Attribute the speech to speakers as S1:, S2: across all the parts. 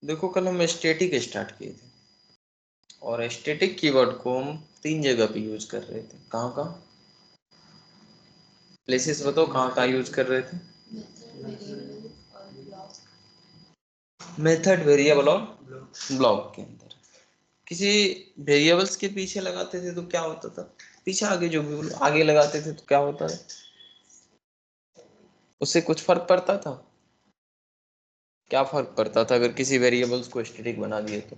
S1: देखो कल हम स्टैटिक स्टार्ट किए थे और स्टैटिक कीवर्ड को हम 3 जगह पे यूज कर रहे थे। कहाँ कहाँ प्लेसेस बताओ, कहाँ कहाँ यूज कर रहे थे? मेथड, वेरिएबल और ब्लॉक के अंदर। किसी वेरिएबल्स के पीछे लगाते थे तो क्या होता था, पीछे आगे जो भी आगे लगाते थे तो क्या होता था, उससे कुछ फर्क पड़ता था? क्या फर्क पड़ता था अगर किसी वेरिएबल्स को स्टैटिक बना दिए तो?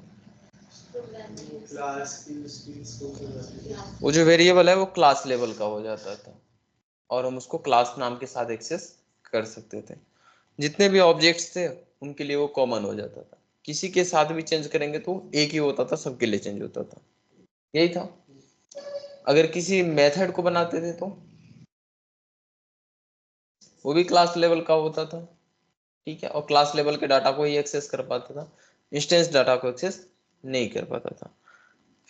S1: वो जो वेरिएबल है वो क्लास लेवल का हो जाता था और हम उसको क्लास नाम के साथ एक्सेस कर सकते थे। जितने भी ऑब्जेक्ट्स थे उनके लिए वो कॉमन हो जाता था। किसी के साथ भी चेंज करेंगे तो एक ही होता था, सबके लिए चेंज होता था। यही था। अगर किसी मेथड को बनाते थे तो वो भी क्लास लेवल का होता था, ठीक है, और क्लास लेवल के डाटा को ही एक्सेस कर पाता था, इंस्टेंस डाटा को एक्सेस नहीं कर पाता था।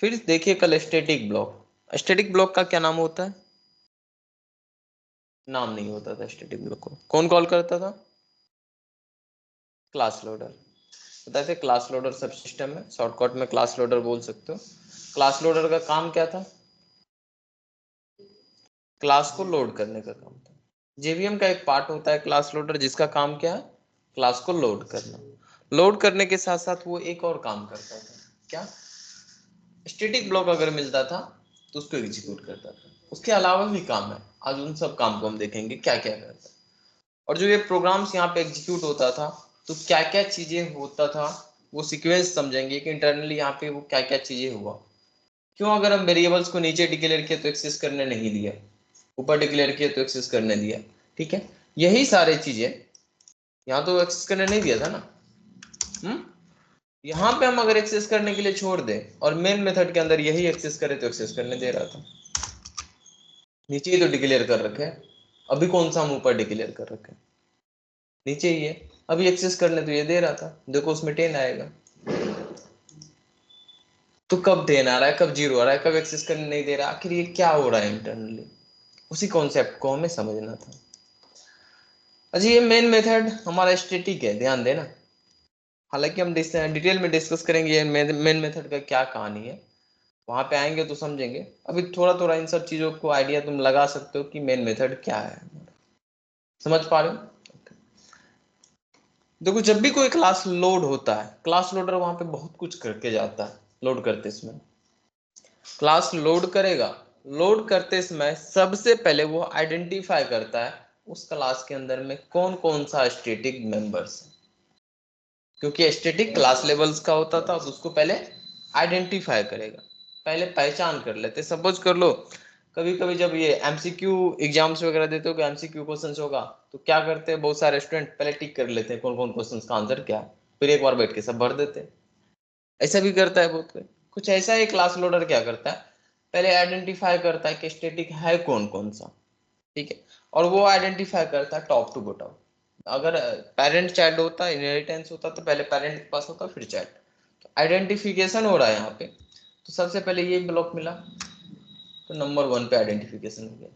S1: फिर देखिए कल स्टैटिक ब्लॉक। स्टैटिक ब्लॉक का क्या नाम होता है? नाम नहीं होता था स्टैटिक ब्लॉक को। कौन कॉल करता था? Class loader. बताए थे क्लास लोडर सब सिस्टम में, शॉर्टकट में क्लास लोडर बोल सकते हो। क्लास लोडर का काम क्या था? क्लास को लोड करने का काम था। जेवीएम का एक पार्ट होता है क्लास लोडर, जिसका काम क्या है? क्लास को लोड करना। लोड करने के साथ साथ वो एक और काम करता था। क्या? स्टैटिक ब्लॉक अगर मिलता था तो उसको एग्जीक्यूट करता था। उसके अलावा भी काम है, आज उन सब काम को हम देखेंगे क्या क्या करता है। और जो ये प्रोग्राम्स यहाँ पे एग्जीक्यूट होता था तो क्या क्या चीजें होता था, वो सीक्वेंस समझेंगे कि इंटरनली यहाँ पे वो क्या क्या चीजें हुआ। क्यों? अगर हम वेरिएबल्स को नीचे डिक्लेयर किया तो एक्सेस करने नहीं दिया, ऊपर डिक्लेयर किया तो एक्सेस करने दिया, ठीक है। यही सारी चीजें यहाँ तो एक्सेस करने नहीं दिया था ना। यहाँ पे हम अगर एक्सेस करने के लिए छोड़ दें और मेन मेथड के अंदर यही एक्सेस करे तो एक्सेस करने दे रहा था। नीचे ही तो डिक्लेयर कर रखे हैं, अभी कौन सा हम ऊपर डिक्लेयर कर रखे हैं? नीचे ही है। अभी एक्सेस करने तो ये दे रहा था, देखो उसमें 10 आएगा। तो कब 10 आ रहा है, कब 0 आ रहा है, कब एक्सेस करने नहीं दे रहा, आखिर ये क्या हो रहा है इंटरनली? उसी कॉन्सेप्ट को हमें समझना था। अच्छा, ये मेन मेथड हमारा स्टैटिक है, ध्यान देना। हालांकि हम डिटेल में डिस्कस करेंगे मेन मेथड का क्या कहानी है, वहां पे आएंगे तो समझेंगे। अभी थोड़ा थोड़ा इन सब चीजों को आइडिया तुम लगा सकते हो कि मेन मेथड क्या है। समझ पा रहे हो? देखो जब भी कोई क्लास लोड होता है, क्लास लोडर वहां पे बहुत कुछ करके जाता है। लोड करते समय क्लास लोड करेगा, लोड करते समय सबसे पहले वो आइडेंटिफाई करता है उस क्लास के अंदर में कौन कौन सा स्टैटिक मेंबर्स है। क्योंकि स्टैटिक क्लास लेवल्स का होता था तो उसको पहले आइडेंटिफाई करेगा, पहले पहचान कर लेते। सपोज कर लो कभी कभी जब ये एमसीक्यू एग्जाम्स वगैरह देते हो, एमसीक्यू क्वेश्चंस होगा तो क्या करते हैं बहुत सारे स्टूडेंट, पहले टिक कर लेते हैं कौन कौन क्वेश्चंस का आंसर क्या है, फिर एक बार बैठ के सब भर देते हैं। ऐसा भी करता है बहुत कोई। कुछ ऐसा ही क्लास लोडर क्या करता है, पहले आइडेंटिफाई करता है कि स्टैटिक है कौन कौन सा, ठीक है, और वो आइडेंटिफाई करता है टॉप टू बॉटम। अगर पेरेंट चाइल्ड होता, इनहेरिटेंस होता तो पहले पेरेंट के पास होता फिर चाइल्ड। तो आइडेंटिफिकेशन हो रहा है यहाँ पे, तो सबसे पहले ये ब्लॉक मिला तो नंबर 1 पे आइडेंटिफिकेशन हो गया।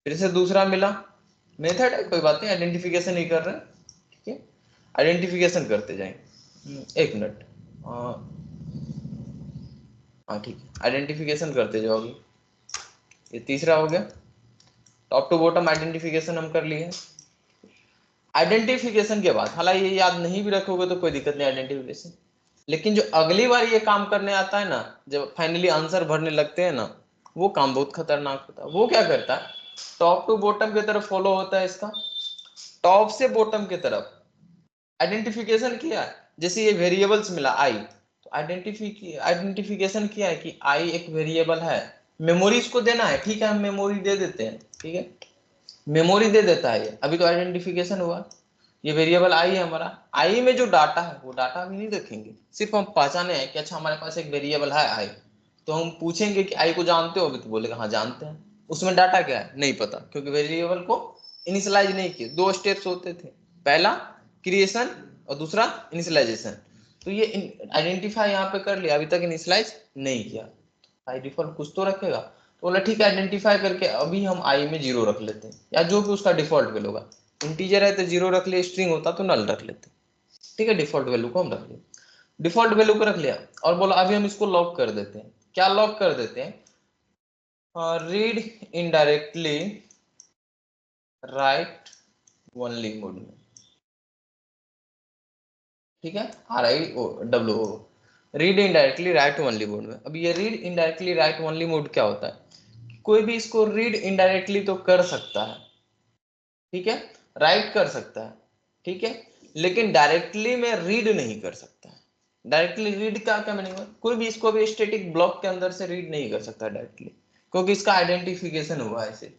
S1: फिर से दूसरा मिला, मेथड है कोई बात नहीं, आइडेंटिफिकेशन ही कर रहे हैं, ठीक है, आइडेंटिफिकेशन करते जाएं। एक मिनट, हाँ ठीक है, आइडेंटिफिकेशन करते जाओ। अभी ये तीसरा हो गया, टॉप टू बॉटम आइडेंटिफिकेशन हम कर लिए। आइडेंटिफिकेशन के बाद हालांकि ये याद नहीं भी रखोगे तो कोई दिक्कत नहीं, आइडेंटिफिकेशन, लेकिन जो अगली बार ये काम करने आता है ना, जब फाइनली आंसर भरने लगते हैं ना, वो काम बहुत खतरनाक होता है। वो क्या करता है, टॉप टू बॉटम की तरफ फॉलो होता है इसका, टॉप से बॉटम की तरफ आइडेंटिफिकेशन किया है। जैसे ये वेरिएबल्स मिला आई, तो आइडेंटिफिकेशन किया है कि आई एक वेरिएबल है, मेमोरी इसको देना है, ठीक है, हम मेमोरी दे देते हैं, ठीक है, मेमोरी दे देता है ये, अभी तो आइडेंटिफिकेशन हुआ। ये वेरिएबल आई है हमारा, आई में जो डाटा है वो डाटा भी नहीं रखेंगे, सिर्फ हम पहचाने हैं कि अच्छा हमारे पास एक वेरिएबल है आई। तो हम पूछेंगे कि आई को जानते हो, अभी तो बोलेगा हाँ जानते हैं। उसमें डाटा क्या है नहीं पता, क्योंकि वेरिएबल को इनिशियलाइज नहीं किए। 2 स्टेप्स होते थे, पहला क्रिएशन और दूसरा इनिशियलाइजेशन। तो ये आइडेंटिफाई यहाँ पे कर लिया, अभी तक इनिशियलाइज नहीं किया, बाई डिफॉल्ट कुछ तो रखेगा। तो बोला ठीक है, आइडेंटिफाई करके अभी हम आई में 0 रख लेते हैं, या जो भी उसका डिफॉल्ट वैल्यू होगा। इंटीजर है तो 0 रख लिए, स्ट्रिंग होता तो नल रख लेते, ठीक है, डिफॉल्ट वैल्यू को हम रख लेते। डिफॉल्ट वैल्यू को रख लिया और बोला अभी हम इसको लॉक कर देते हैं। क्या लॉक कर देते हैं? Read indirectly right only mode में, ठीक है, RIO read indirectly right only mode में। अब ये read indirectly right only mode क्या होता है? कोई भी इसको रीड इनडायरेक्टली तो कर सकता है, ठीक है, राइट कर सकता है, ठीक है, लेकिन डायरेक्टली में रीड नहीं कर सकता है। डायरेक्टली रीड का क्या मीनिंग है? कोई भी इसको भी स्टैटिक ब्लॉक के अंदर से रीड नहीं कर सकता डायरेक्टली, क्योंकि इसका आइडेंटिफिकेशन हुआ है, ऐसे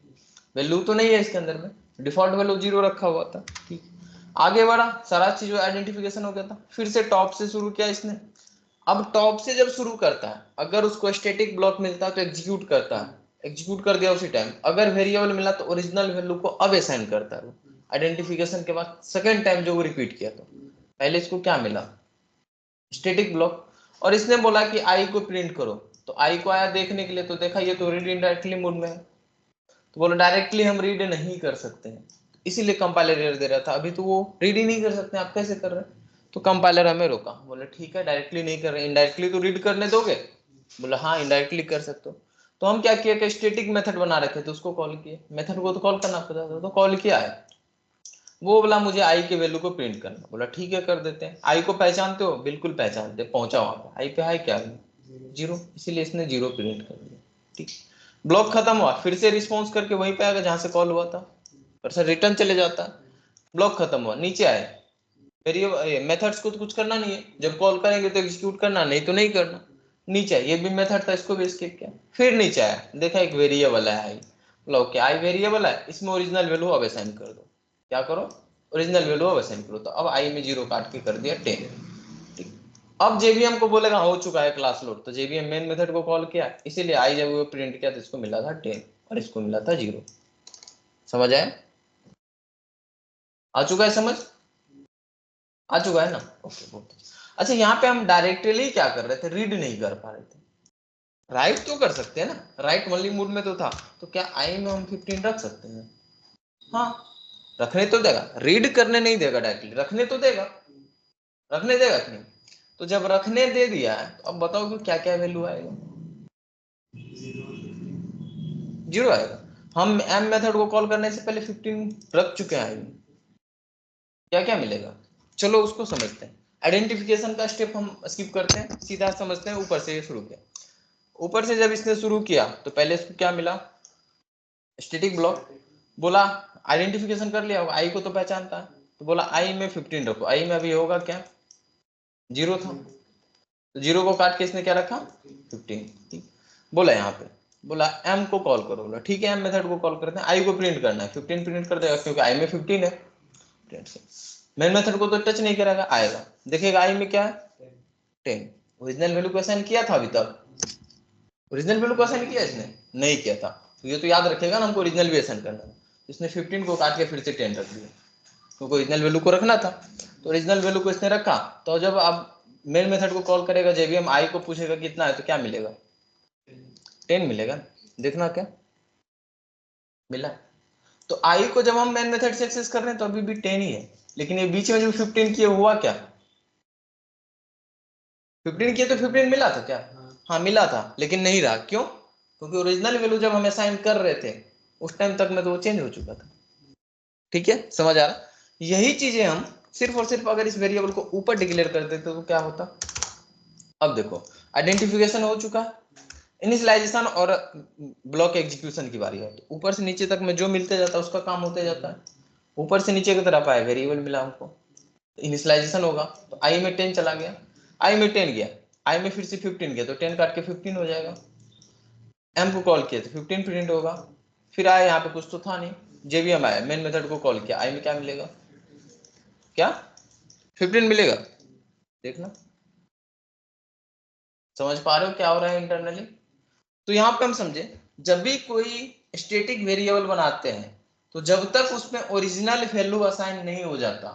S1: वैल्यू तो नहीं है इसके अंदर में, डिफॉल्ट वैल्यू 0 रखा हुआ था, ठीक। आगे बढ़ा, सारा चीज आइडेंटिफिकेशन हो गया था, फिर से टॉप से शुरू किया इसने। अब टॉप से जब शुरू करता है, अगर उसको स्टैटिक ब्लॉक मिलता है तो एग्जीक्यूट करता है, एग्जीक्यूट कर दिया उसी टाइम। अगर वेरिएबल मिला तो ओरिजिनल वैल्यू को अब असाइन करता है आइडेंटिफिकेशन के बाद सेकंड टाइम जो वो रिपीट किया। तो पहले इसको क्या मिला? Static block. और इसने बोला कि आई को प्रिंट करो, तो आई को आया देखने के लिए, तो देखा ये तो रीड इनडायरेक्टली मोड में है, तो बोला डायरेक्टली हम रीड नहीं कर सकते हैं, इसीलिए कंपाइलर एरर दे रहा था, अभी तो वो रीड ही नहीं कर सकते, आप कैसे कर रहे हैं? तो कंपाइलर हमें रोका, बोले ठीक है डायरेक्टली नहीं कर रहे, इनडायरेक्टली तो रीड करने दोगे? बोला हाँ इनडायरेक्टली कर सकते हो। तो हम क्या किया कि स्टैटिक मेथड बना रखे थे, उसको कॉल किए, मेथड को तो कॉल करना पड़ता था, तो कॉल किया है। वो बोला मुझे आई के वैल्यू को प्रिंट करना, बोला ठीक है कर देते हैं। आई को पहचानते हो? बिल्कुल पहचानते, पहुंचा वहां पे, आई पे है क्या? 0, इसीलिए इसने 0 प्रिंट कर दिया, ठीक। ब्लॉक खत्म हुआ, फिर से रिस्पॉन्स करके वहीं पे आएगा जहां से कॉल हुआ था, पर सर रिटर्न चले जाता। ब्लॉक खत्म हुआ, नीचे आए, वेरिएबल मेथड्स को तो कुछ करना नहीं है, जब कॉल करेंगे तो एग्जीक्यूट करना, नहीं तो नहीं करना। नीचे ये भी मेथड था, इसको भी स्किप किया, फिर नीचे आया, देखा एक वेरिएबल है आई, बोला ओके आई वेरिएबल है, इसमें ओरिजिनल वैल्यू अब असाइन कर दो। क्या करो? ओरिजिनल वैल्यू अब असाइन करो, तो अब आई में 0 काट के कर दिया 10, ठीक। अब जेवीएम को बोलेगा हो चुका है क्लास लोड, तो जेवीएम मेन मेथड को कॉल किया, इसीलिए आई जब वो प्रिंट किया तो इसको मिला था 10 और इसको मिला था 0। समझ आया? आ चुका है समझ? आ चुका है ना? ओके बहुत अच्छा। यहाँ पे हम डायरेक्टली क्या कर रहे थे? रीड नहीं कर पा रहे थे, राइट तो कर सकते हैं ना, राइट ओनली मोड में तो था, तो क्या आई में हम 15 रख सकते हैं? हाँ, रखने तो देगा, रीड करने नहीं देगा डायरेक्टली, रखने तो देगा, रखने देगा कि नहीं? तो जब रखने दे दिया है तो अब बताओ कि क्या क्या वैल्यू आएगा? 0 आएगा। हम एम मेथड को कॉल करने से पहले 15 रख चुके हैं, क्या क्या मिलेगा? चलो उसको समझते हैं। आइडेंटिफिकेशन का स्टेप हम स्किप करते हैं, सीधा समझते हैं, ऊपर से शुरू किया। ऊपर से जब इसने शुरू किया तो पहले इसको क्या मिला? Static block. बोला आइडेंटिफिकेशन कर लिया, आई को तो पहचानता है, तो बोला आई में 15 रखो, आई में अभी होगा क्या? 0 था, तो 0 को काट के इसने क्या रखा? 15, ठीक। बोला यहाँ पे, बोला एम को कॉल करो, बोला ठीक है एम मेथड को कॉल करते हैं, आई को प्रिंट करना है, 15 प्रिंट कर देगा क्योंकि आई में 15 है। मेन मेथड को तो टच नहीं करेगा, आएगा देखेगा आई में क्या है? 10। ओरिजिनल वैल्यू को असाइन किया था अभी तक? ओरिजिनल वैल्यू को असाइन किया इसने? नहीं किया था, तो ये तो याद रखेगा ना हमको ओरिजिनल भी असाइन करना है। इसने 15 को काट के फिर से 10 रख दिया, क्योंकि ओरिजिनल वैल्यू को रखना था, तो ओरिजिनल वैल्यू को इसने रखा। तो जब अब मेन मेथड को कॉल करेगा, जेवीएम आई को पूछेगा कितना है, तो क्या मिलेगा? 10 मिलेगा। देखना क्या मिला। तो आई को जब हम मेन मेथड से एक्सेस कर रहे हैं तो अभी भी 10 ही है, लेकिन ये बीच में जो 15 किए हुआ क्या? 15 किए तो 15 मिला था क्या? हाँ मिला था, लेकिन नहीं रहा, क्यों? क्योंकि ओरिजिनल वैल्यू जब हम असाइन कर रहे थे उस टाइम तक में तो वो चेंज हो चुका था, ठीक है, समझ आ रहा? यही चीजें हम सिर्फ और सिर्फ अगर इस वेरिएबल को ऊपर डिक्लेयर कर देते तो क्या होता? अब देखो आइडेंटिफिकेशन हो चुका है, इनिशियलाइजेशन और ब्लॉक एग्जीक्यूशन की बारी है, तो ऊपर से नीचे तक में जो मिलते जाता है उसका काम होते जाता है। ऊपर से नीचे की तरफ आए वेरिएबल मिला हमको, इनिशियलाइजेशन होगा, तो आई में 10 चला गया, आई में 10 गया, आई में फिर से 15 गया, तो 10 काट के 15 हो जाएगा। एम को कॉल किया तो 15 प्रिंट होगा। फिर आए यहाँ पे कुछ तो था नहीं, जेवीएम आया, मेन मेथड को कॉल किया, आई में क्या मिलेगा? क्या 15 मिलेगा? देखना, समझ पा रहे हो क्या हो रहा है इंटरनली? तो यहाँ पे हम समझे, जब भी कोई स्टैटिक वेरिएबल बनाते हैं तो जब तक उसमें ओरिजिनल वैल्यू असाइन नहीं हो जाता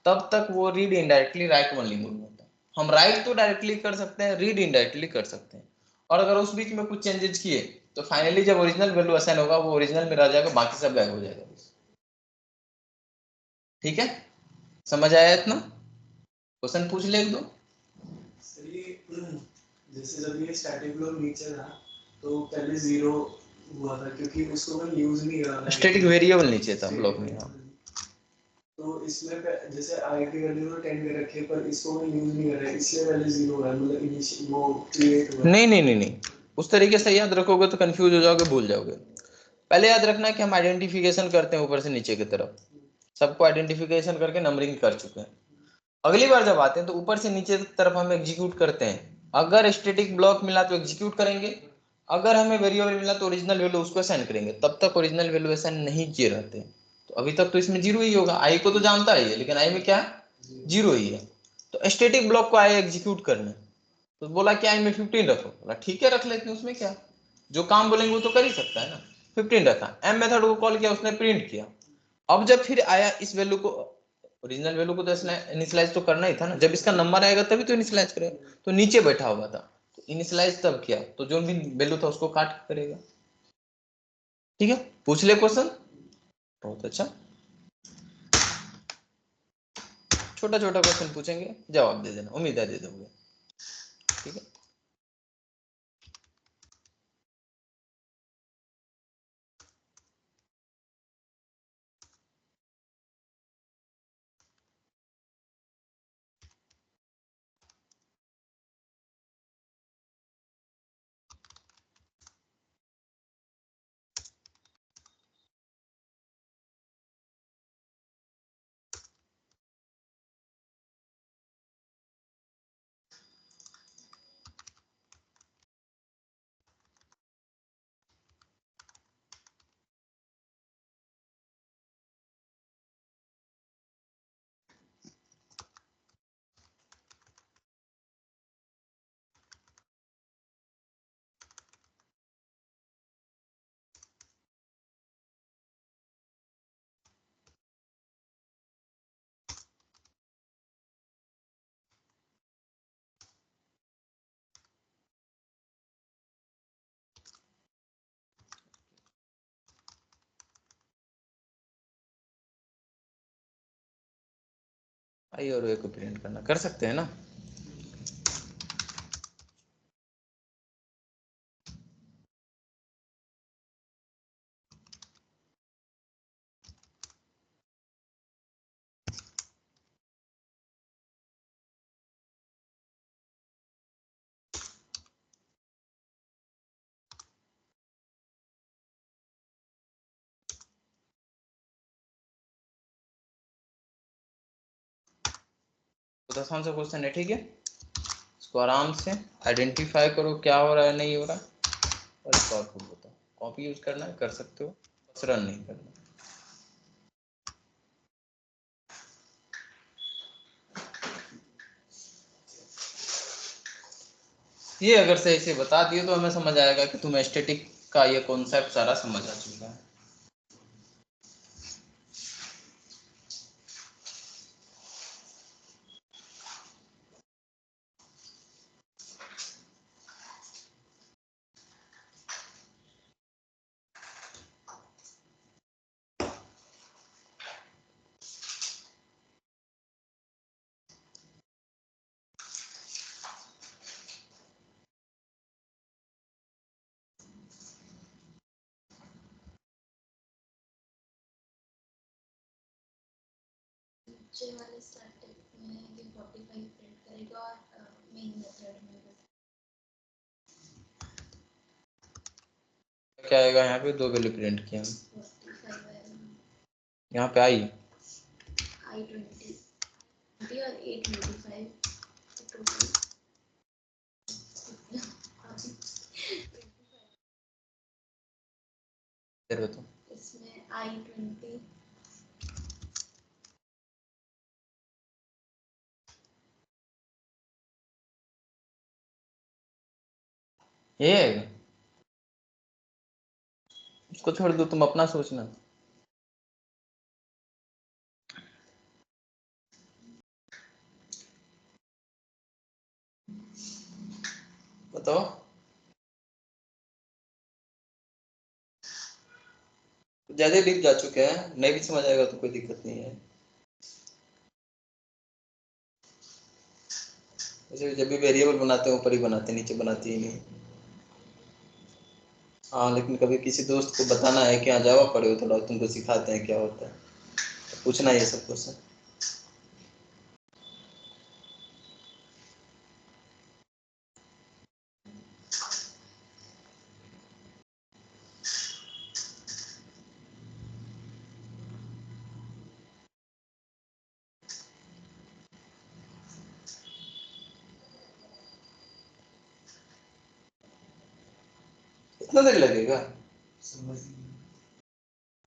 S1: तब तक वो read indirectly right only mode में होता है। हम राइट तो डायरेक्टली कर सकते हैं, रीड इनडायरेक्टली कर सकते हैं, और अगर उस बीच में कुछ चेंजेस किए तो फाइनली जब ओरिजिनल वैल्यू असाइन होगा वो ओरिजिनल में रह जाएगा, बाकी सब गायब हो जाएगा, ठीक है? समझ आया इतना? क्वेश्चन पूछ ले एक दो।
S2: जैसे जब ये स्टैटिक ब्लॉक नीचे था तो पहले 0 हुआ था क्योंकि उसको मैं यूज नहीं कर रहा था,
S1: स्टैटिक वेरिएबल नीचे था ब्लॉक में। हाँ
S2: तो इसमें जैसे आई की वैल्यू तो 10 कर रखी है पर इसको मैं यूज नहीं कर रहा इसलिए वैल्यू 0 है, मतलब इनिशियल वो क्रिएट हुआ।
S1: नहीं, उस तरीके से याद रखोगे तो कंफ्यूज हो जाओगे, भूल जाओगे। पहले याद रखना कि हम आइडेंटिफिकेशन करते हैं ऊपर से नीचे की तरफ, सबको आइडेंटिफिकेशन करके नंबरिंग कर चुके हैं। अगली बार जब आते हैं तो ऊपर से नीचे की तरफ हम एग्जीक्यूट करते हैं। अगर स्टैटिक ब्लॉक मिला तो एग्जीक्यूट करेंगे, अगर हमें वेरिएबल मिला तो ओरिजिनल वैल्यू उसको असाइन करेंगे। तब तक ओरिजिनल वैल्यू असाइन नहीं किए रहते, तो अभी तक तो इसमें 0 ही होगा। आई को तो जानता ही है, लेकिन आई में क्या है, 0 ही है। तो स्टैटिक ब्लॉक को आई एग्जीक्यूट करना, तो बोला कि आई में 15 रखो, बोला ठीक है रख लेते हैं, उसमें क्या, जो काम बोलेंगे वो तो कर ही सकता है ना। 15 रखा, एम मेथड को कॉल किया, उसने प्रिंट किया। अब जब फिर आया इस वैल्यू को, ओरिजिनल वैल्यू को तो इनिशियलाइज तो करना ही था ना, जब इसका नंबर आएगा तभी तो इनिशियलाइज करेगा। तो नीचे बैठा हुआ था तो इनिशियलाइज तब किया, तो जो भी वैल्यू था उसको काट करेगा। ठीक है, पूछ ले क्वेश्चन। बहुत अच्छा, छोटा छोटा क्वेश्चन पूछेंगे, जवाब दे देना, उम्मीद है दे दोगे। ठीक है, आई और ए को प्रिंट करना कर सकते हैं ना। तो 10वां सा क्वेश्चन है, ठीक है, इसको आराम से आइडेंटिफाई करो क्या हो रहा है नहीं हो रहा, और इसको आउटपुट बताओ। कॉपी यूज करना है कर सकते हो, बस रन नहीं करना। ये अगर सही से बता दिए तो हमें समझ आएगा कि तुम्हें एस्थेटिक का ये कॉन्सेप्ट सारा समझ आ चुका है।
S3: नीचे वाले स्टैटिक में ये 45 प्रिंट करेगा और मेन मेथड में
S1: क्या आएगा यहाँ पे, दो वैल्यू प्रिंट किया हम,
S3: 45 आएगा।
S1: यहाँ पे आई
S3: I20 और 825 टोटल
S1: तो
S3: इसमें I20
S1: ये आएगा, उसको छोड़ दो, तुम अपना सोचना। बताओ, ज्यादा डीप जा चुके हैं, नहीं भी समझ आएगा तो कोई दिक्कत नहीं है। वैसे जब भी वेरिएबल बनाते हैं ऊपर ही बनाते हैं, नीचे बनाते ही नहीं। हाँ लेकिन कभी किसी दोस्त को बताना है कि हाँ जावा पढ़े हो, थोड़ा तुमको सिखाते हैं क्या होता है, तो पूछना ये सब क्वेश्चन। इतना देर लगेगा?
S2: समझ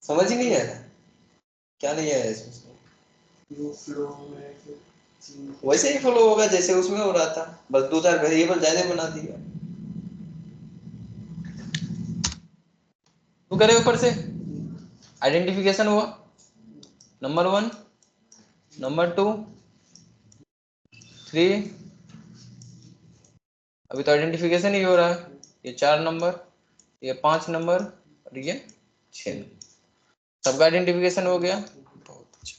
S1: समझ ही नहीं आया? क्या नहीं आया इसमें?
S2: फ्लो में
S1: वैसे ही फॉलो होगा जैसे उसमें हो रहा था, बस 2-4 वेरिएबल ज्यादा बना दिया। तो करे ऊपर से आइडेंटिफिकेशन हुआ, नंबर 1, नंबर 2, 3, अभी तो आइडेंटिफिकेशन ही हो रहा है। ये 4 नंबर, ये 5 नंबर और ये 6 नंबर, सबका आइडेंटिफिकेशन हो गया। बहुत अच्छा,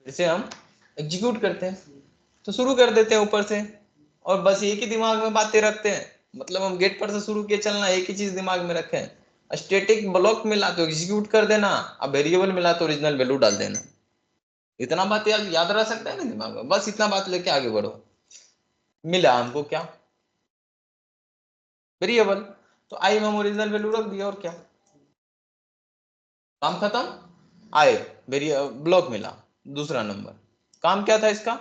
S1: फिर से हम एग्जीक्यूट करते हैं। तो शुरू कर देते हैं ऊपर से, और बस एक ही दिमाग में बातें रखते हैं, मतलब हम गेट पर से शुरू किए चलना, एक ही चीज दिमाग में रखें। स्टैटिक ब्लॉक मिला तो एग्जीक्यूट कर देना, अब वेरिएबल मिला तो ओरिजिनल वैल्यू डाल देना। इतना बात याद रह सकता है ना दिमाग में, बस इतना बात लेके आगे बढ़ो। मिला हमको क्या? वेरिएबल, तो आई में हम ओरिजिनल वैल्यू रख दिया, और क्या, काम खत्म। आए ब्लॉक मिला, दूसरा नंबर, काम क्या था इसका,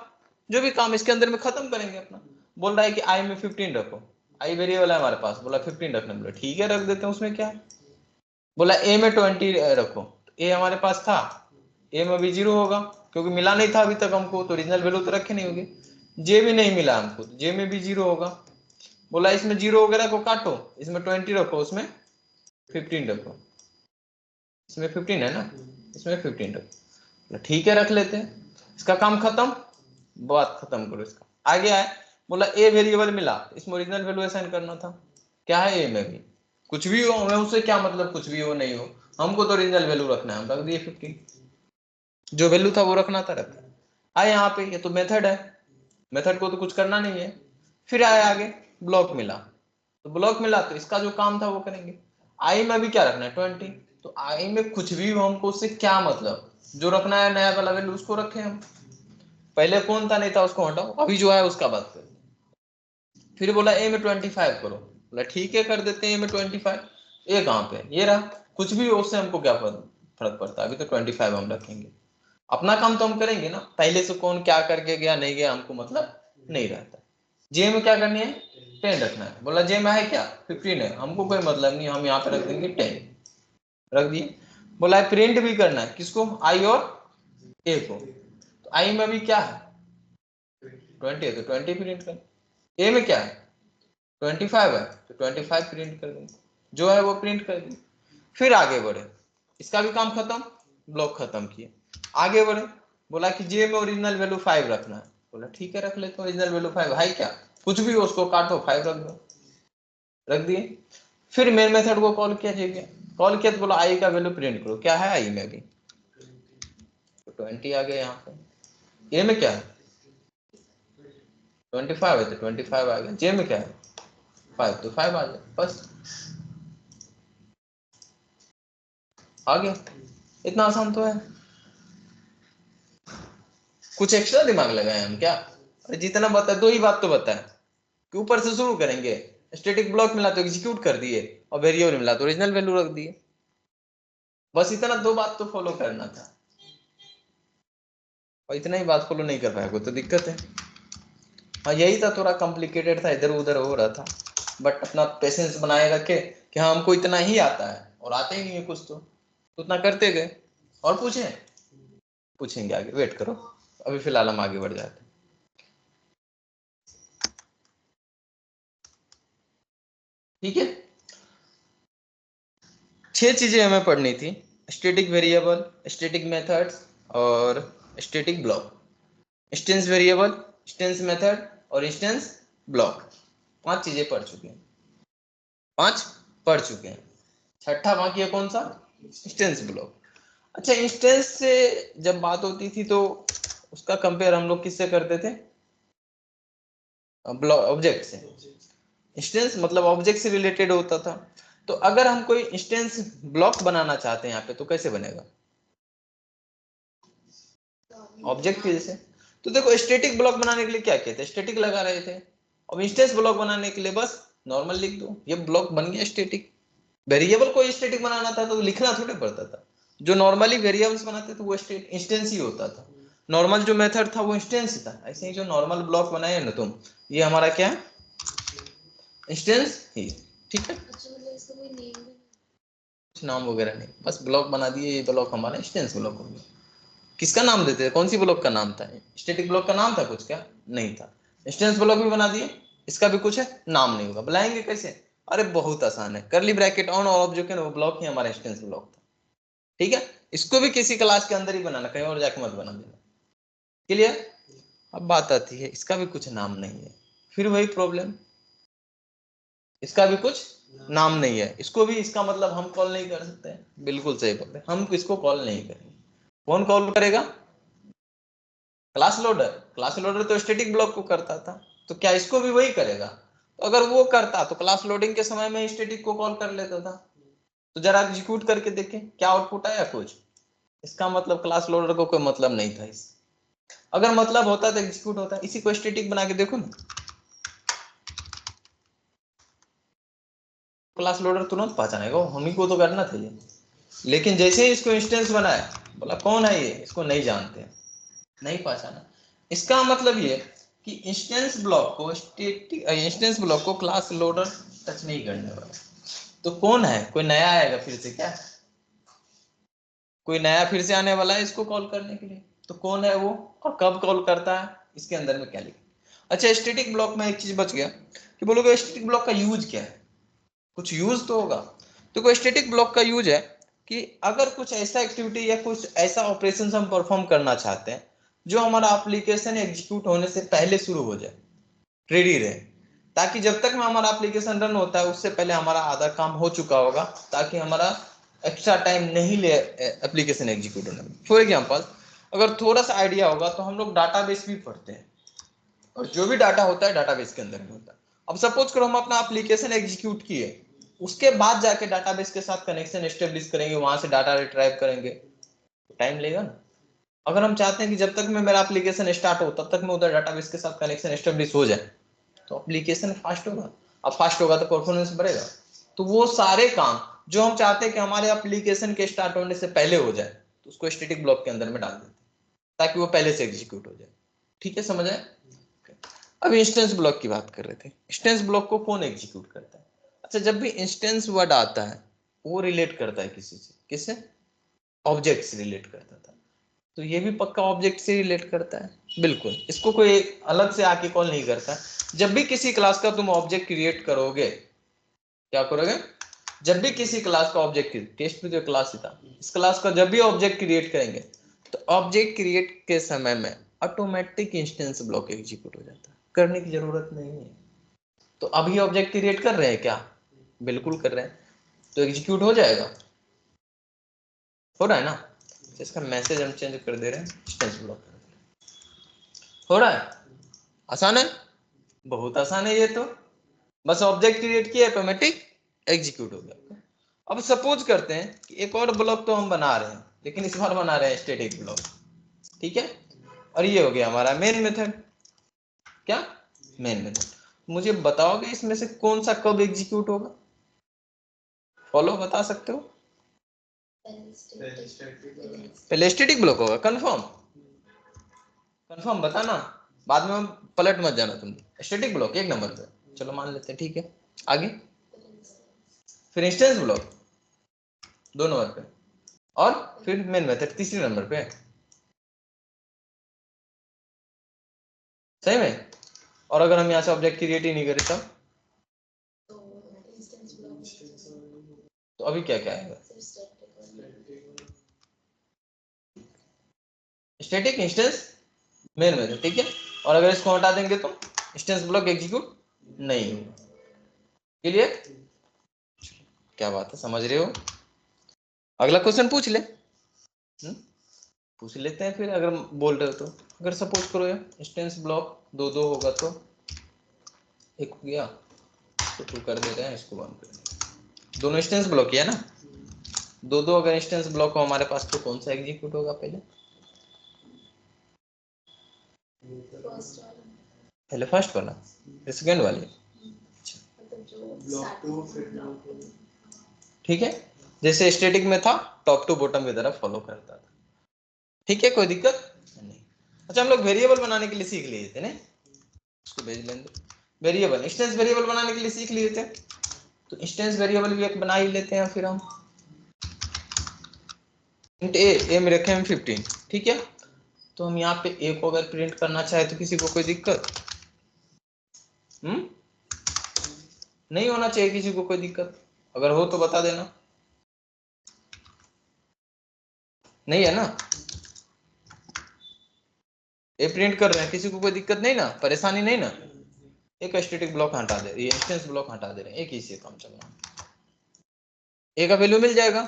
S1: जो भी काम इसके अंदर में खत्म करेंगे अपना। बोल रहा है कि आई में 15 रखो, आई वेरिएबल है हमारे पास, बोला 15 रखने, बोला ठीक है रख देते हैं, उसमें क्या है। बोला ए में 20 रखो, ए हमारे पास था, ए में भी 0 होगा क्योंकि मिला नहीं था अभी तक हमको, तो ओरिजिनल वैल्यू तो रखे नहीं होगी। जे भी नहीं मिला हमको, जे में भी 0 होगा। बोला इसमें 0 वगैरह को काटो, इसमें 20 रखो, उसमें 15 रखो, इसमें 15 है ना, इसमें 15 रखो, ठीक है रख लेते हैं। इसका काम खत्म, बात खत्म करो इसका। आगे आए, बोला ए वेरिएबल मिला, इसमें ओरिजिनल वैल्यू असाइन करना था। क्या है ए में भी, कुछ भी हो, हमें उससे क्या मतलब, कुछ भी हो नहीं हो, हमको तो ओरिजिनल वैल्यू रखना है, हम रख दिए 15, जो वैल्यू था वो रखना था, रखा। आए यहाँ पे, ये तो मेथड है, मेथड को तो कुछ करना नहीं है। फिर आए आगे, ब्लॉक मिला, तो ब्लॉक मिला तो इसका जो काम था वो करेंगे। आई में भी क्या रखना है, 20, तो आई में कुछ भी हो, हमको उससे क्या मतलब, जो रखना है नया वाला वैल्यू उसको रखें हम, पहले कौन था नहीं था उसको हटाओ, अभी जो है उसका बात करें। फिर बोला ए में 25 करो, बोला ठीक है कर देते हैं ए में 25। ए कहाँ पे, ये रहा, कुछ भी हो उससे हमको क्या फर्क पड़ता है, अभी तो 25 हम रखेंगे, अपना काम तो हम करेंगे ना, पहले से कौन क्या करके गया नहीं गया हमको मतलब नहीं रहता। जे में क्या करनी है, 10 रखना है, बोला जे में है क्या, 15 है, हमको कोई मतलब नहीं, हम यहाँ पे रख देंगे 10, रख दिए। बोला प्रिंट भी करना है, किसको, आई और ए को, तो आई में भी क्या है 20 है, तो 20 प्रिंट कर। ए में क्या है 25 है, तो 25 प्रिंट कर देंगे, जो है वो प्रिंट कर देंगे। फिर आगे बढ़े, इसका भी काम खत्म, ब्लॉक खत्म किए। आगे बढ़े, बोला कि जे में ओरिजिनल वैल्यू 5 रखना है, बोला ठीक है रख लेते, ओरिजिनल वैल्यू 5 है क्या, कुछ भी हो उसको काटो 5 रख दो, रख दिए। फिर मेन मेथड को कॉल किया जाएगा, कॉल किया तो बोला आई का वैल्यू प्रिंट करो, क्या है आई में भी, तो 20 आ गया यहाँ पे। ए में क्या है 25 है, तो 25 आ गया। जे में क्या है 5, तो 5 आ गया, बस आ गया। इतना आसान तो है, कुछ एक्स्ट्रा दिमाग लगाए हम क्या, अरे जितना बता, दो ही बात तो बताए कि ऊपर से शुरू करेंगे, स्टैटिक ब्लॉक मिला तो एग्जीक्यूट कर दिए, और वेरिएबल मिला तो ओरिजिनल वैल्यू रख दिए, बस इतना दो बात तो फॉलो करना था, और इतना ही बात फॉलो नहीं कर पाएगा तो दिक्कत है। हाँ यही था, थोड़ा कॉम्प्लिकेटेड था, इधर उधर हो रहा था, बट अपना पेशेंस बनाए रखे कि हाँ हमको इतना ही आता है, और आते ही नहीं है कुछ तो उतना करते गए। और पूछेंगे आगे, वेट करो, अभी फिलहाल हम आगे बढ़ जाते हैं। ठीक है, 6 चीजें हमें पढ़नी थी, स्टैटिक वेरिएबल, स्टैटिक मेथड्स और static block, instance variable, instance method और इंस्टेंस ब्लॉक, 5 चीजें पढ़ चुके हैं, 5 पढ़ चुके हैं। छठा बाकी है कौन सा, इंस्टेंस ब्लॉक। अच्छा, इंस्टेंस से जब बात होती थी तो उसका कंपेयर हम लोग किससे करते थे, ऑब्जेक्ट से। इंस्टेंस मतलब ऑब्जेक्ट से रिलेटेड होता था। तो अगर हम कोई इंस्टेंस ब्लॉक बनाना चाहते हैं यहाँ पे तो कैसे बनेगा? ऑब्जेक्ट के जैसे। तो देखो स्टैटिक ब्लॉक बनाने के लिए क्या कहते हैं, स्टैटिक लगा रहे थे। अब इंस्टेंस ब्लॉक बनाने के लिए बस नॉर्मल लिख दो, ये ब्लॉक बन गया स्टैटिक। वेरिएबल को स्टैटिक बनाना था तो लिखना थोड़े पड़ता था। जो नॉर्मली वेरिएबल्स बनाते थे वो इंस्टेंस ही होता था। नॉर्मल जो मेथड था वो इंस्टेंस था। ऐसे ही जो नॉर्मल ब्लॉक बनाए हैं ना तुम, ये हमारा क्या है, इंस्टेंस ही। ठीक है,
S3: अच्छा मतलब इसका कोई नेम भी
S1: कुछ नाम वगैरह नहीं, बस ब्लॉक बना दिए, ये ब्लॉक हमारा इंस्टेंस ब्लॉक हो गया। किसका नाम देते थे, कौन सी ब्लॉक का नाम था? स्टैटिक ब्लॉक का नाम था कुछ क्या? नहीं था। इंस्टेंस ब्लॉक भी बना दिए, इसका भी कुछ है नाम नहीं होगा। बुलाएंगे कैसे? अरे बहुत आसान है, करली ब्रैकेट ऑन और ऑफ जो है वो ब्लॉक ही हमारा इंस्टेंस ब्लॉक था। ठीक है, इसको भी किसी क्लास के अंदर ही बनाना, कहीं और जाके मत बना देना। क्लियर? अब बात आती है इसका भी कुछ नाम नहीं है, फिर वही प्रॉब्लम, इसका भी कुछ नाम नहीं है, इसको भी इसका मतलब हम कॉल नहीं कर सकते। बिल्कुल सही बोल, हम इसको कॉल नहीं करेंगे। कौन कॉल करेगा? Class loader. क्लास लोडर तो स्टैटिक ब्लॉक को करता था, तो क्या इसको भी वही करेगा? तो अगर वो करता तो क्लास लोडिंग के समय में स्टैटिक को कॉल कर लेता था। तो जरा एग्जीक्यूट करके देखें क्या आउटपुट आया कुछ। इसका मतलब क्लास लोडर को कोई मतलब नहीं था इस, अगर मतलब होता तो एग्जीक्यूट होता। इसी को स्टैटिक बना के देखो ना, क्लास लोडर तुरंत पहचानेगा, हम ही को तो करना था ये। लेकिन जैसे ही इसको इंस्टेंस बनाया, बोला कौन है ये, इसको नहीं जानते, नहीं पहचाना। इसका मतलब ये कि इंस्टेंस ब्लॉक को इंस्टेंस ब्लॉक को क्लास लोडर टच नहीं करने वाला। तो कौन है, कोई नया आएगा फिर से क्या? कोई नया फिर से आने वाला है इसको कॉल करने के लिए। तो कौन है वो और कब कॉल करता है, इसके अंदर में क्या लिखा? अच्छा, स्टैटिक ब्लॉक में एक चीज बच गया कि बोलोगे स्टैटिक ब्लॉक का यूज क्या है, कुछ यूज तो होगा। तो कोई स्टैटिक ब्लॉक का यूज है कि अगर कुछ ऐसा एक्टिविटी या कुछ ऐसा ऑपरेशन हम परफॉर्म करना चाहते हैं जो हमारा एप्लीकेशन एग्जीक्यूट होने से पहले शुरू हो जाए, रेडी रहे, ताकि जब तक में हमारा एप्लीकेशन रन होता है उससे पहले हमारा आधा काम हो चुका होगा, ताकि हमारा एक्स्ट्रा टाइम नहीं ले एप्लीकेशन एग्जीक्यूट होने में। फॉर एग्जांपल, अगर थोड़ा सा आइडिया होगा तो हम लोग डाटाबेस भी पढ़ते हैं, और जो भी डाटा होता है डाटाबेस के अंदर में होता है। अब सपोज करो हम अपना एप्लीकेशन एग्जीक्यूट किए, उसके बाद जाके डाटाबेस के साथ कनेक्शन एस्टेब्लिश करेंगे, वहां से डाटा रिट्राइव करेंगे, तो टाइम लेगा ना। अगर हम चाहते हैं कि जब तक में मेरा एप्लीकेशन स्टार्ट हो तब तक में उधर डाटाबेस के साथ कनेक्शन एस्टेब्लिश हो जाए, तो एप्लीकेशन फास्ट होगा। अब फास्ट होगा तो परफॉर्मेंस बढ़ेगा। तो वो सारे काम जो हम चाहते हैं कि हमारे एप्लीकेशन के स्टार्ट होने से पहले हो जाए, तो उसको स्टैटिक ब्लॉक के अंदर में डाल देते हैं ताकि वो पहले से एग्जीक्यूट हो जाए। ठीक है, समझ आए? अब इंस्टेंस ब्लॉक की बात कर रहे थे। इंस्टेंस ब्लॉक को कौन एग्जीक्यूट करता है? अच्छा, जब भी इंस्टेंस वर्ड आता है वो रिलेट करता है किसी से, किससे? ऑब्जेक्ट से रिलेट करता था। तो ये भी पक्का ऑब्जेक्ट से रिलेट करता है, बिल्कुल। इसको कोई अलग से आके कॉल नहीं करता। जब भी किसी क्लास का तुम ऑब्जेक्ट क्रिएट करोगे, क्या करोगे? जब भी किसी क्लास का ऑब्जेक्ट, टेस्ट में जो क्लास था, इस क्लास का जब भी ऑब्जेक्ट क्रिएट करेंगे तो ऑब्जेक्ट क्रिएट के समय में ऑटोमेटिक इंस्टेंस ब्लॉक एग्जीक्यूट हो जाता है, करने की जरूरत नहीं है। तो अभी ऑब्जेक्ट क्रिएट कर रहे हैं क्या? बिल्कुल कर रहे हैं, तो एग्जीक्यूट हो जाएगा, हो रहा है ना। तो इसका मैसेज हम चेंज कर दे रहे हैं, इंस्टेंस ब्लॉक कर दे रहे हैं। हो रहा है, आसान है, बहुत आसान है ये तो। बस ऑब्जेक्ट क्रिएट किया, ऑटोमेटिक एग्जीक्यूट हो गया। अब सपोज करते हैं कि एक और ब्लॉक तो हम बना रहे हैं, लेकिन इस बार बना रहे हैं स्टैटिक ब्लॉक। ठीक है, और ये हो गया हमारा मेन मेथड। क्या? Main method. मुझे बताओगे इसमें से कौन सा कब एग्जीक्यूट होगा? फॉलो बता सकते हो? पहले स्टैटिक ब्लॉक होगा, कंफर्म? कंफर्म बताना, बाद में पलट मत जाना तुम। स्टैटिक ब्लॉक एक नंबर पे, चलो मान लेते हैं, ठीक है। आगे फिर इंस्टेंस ब्लॉक 2 नंबर पे, और फिर मेन मेथड तीसरे नंबर पे। सही में? और अगर हम यहाँ से ऑब्जेक्ट क्रिएट ही नहीं करें तब? तो अभी क्या क्या आएगा? Static, instance, main method. ठीक है, और अगर इसको हटा देंगे तो इंस्टेंस ब्लॉक एग्जीक्यूट नहीं होगा। क्लियर? क्या बात है, समझ रहे हो? अगला क्वेश्चन पूछ ले। पूछ लेते हैं फिर, अगर बोल रहे हो तो। अगर सपोज करो इंस्टेंस ब्लॉक 2 2 होगा तो एक हो गया तो 2 कर दे रहे हैं, इसको 1 कर देंगे। दोनों इंस्टेंस ब्लॉक किया ना, दो अगर इंस्टेंस ब्लॉक हो हमारे पास तो कौन सा एग्जीक्यूट होगा पहले?
S3: फर्स्ट वाला
S1: पहले फर्स्ट वाला फिर सेकंड वाली।
S3: मतलब जो
S2: ब्लॉक टू फिर ब्लॉक टू।
S1: ठीक है, जैसे स्टैटिक में था टॉप टू बॉटम की तरफ फॉलो करता था। ठीक है, कोई दिक्कत नहीं। अच्छा, हम लोग वेरिएबल बनाने के लिए सीख लिए थे ना, उसको भेज लेंगे। वेरिएबल, इंस्टेंस वेरिएबल बनाने के लिए सीख लिए थे, तो इंस्टेंस वेरिएबल भी एक बना ही लेते हैं फिर हम। इंट ए में रखे हम 15, ठीक है। तो हम यहाँ पे ए को अगर प्रिंट करना चाहे तो किसी को कोई दिक्कत? नहीं होना चाहिए किसी को कोई दिक्कत, अगर हो तो बता देना। नहीं है ना, ए प्रिंट कर रहे हैं, किसी को कोई दिक्कत नहीं ना, परेशानी नहीं ना। एक स्टैटिक ब्लॉक हटा दे, ये इंस्टेंस ब्लॉक हटा दे रहे हैं, एक ही से काम चलना, ए का वैल्यू मिल जाएगा।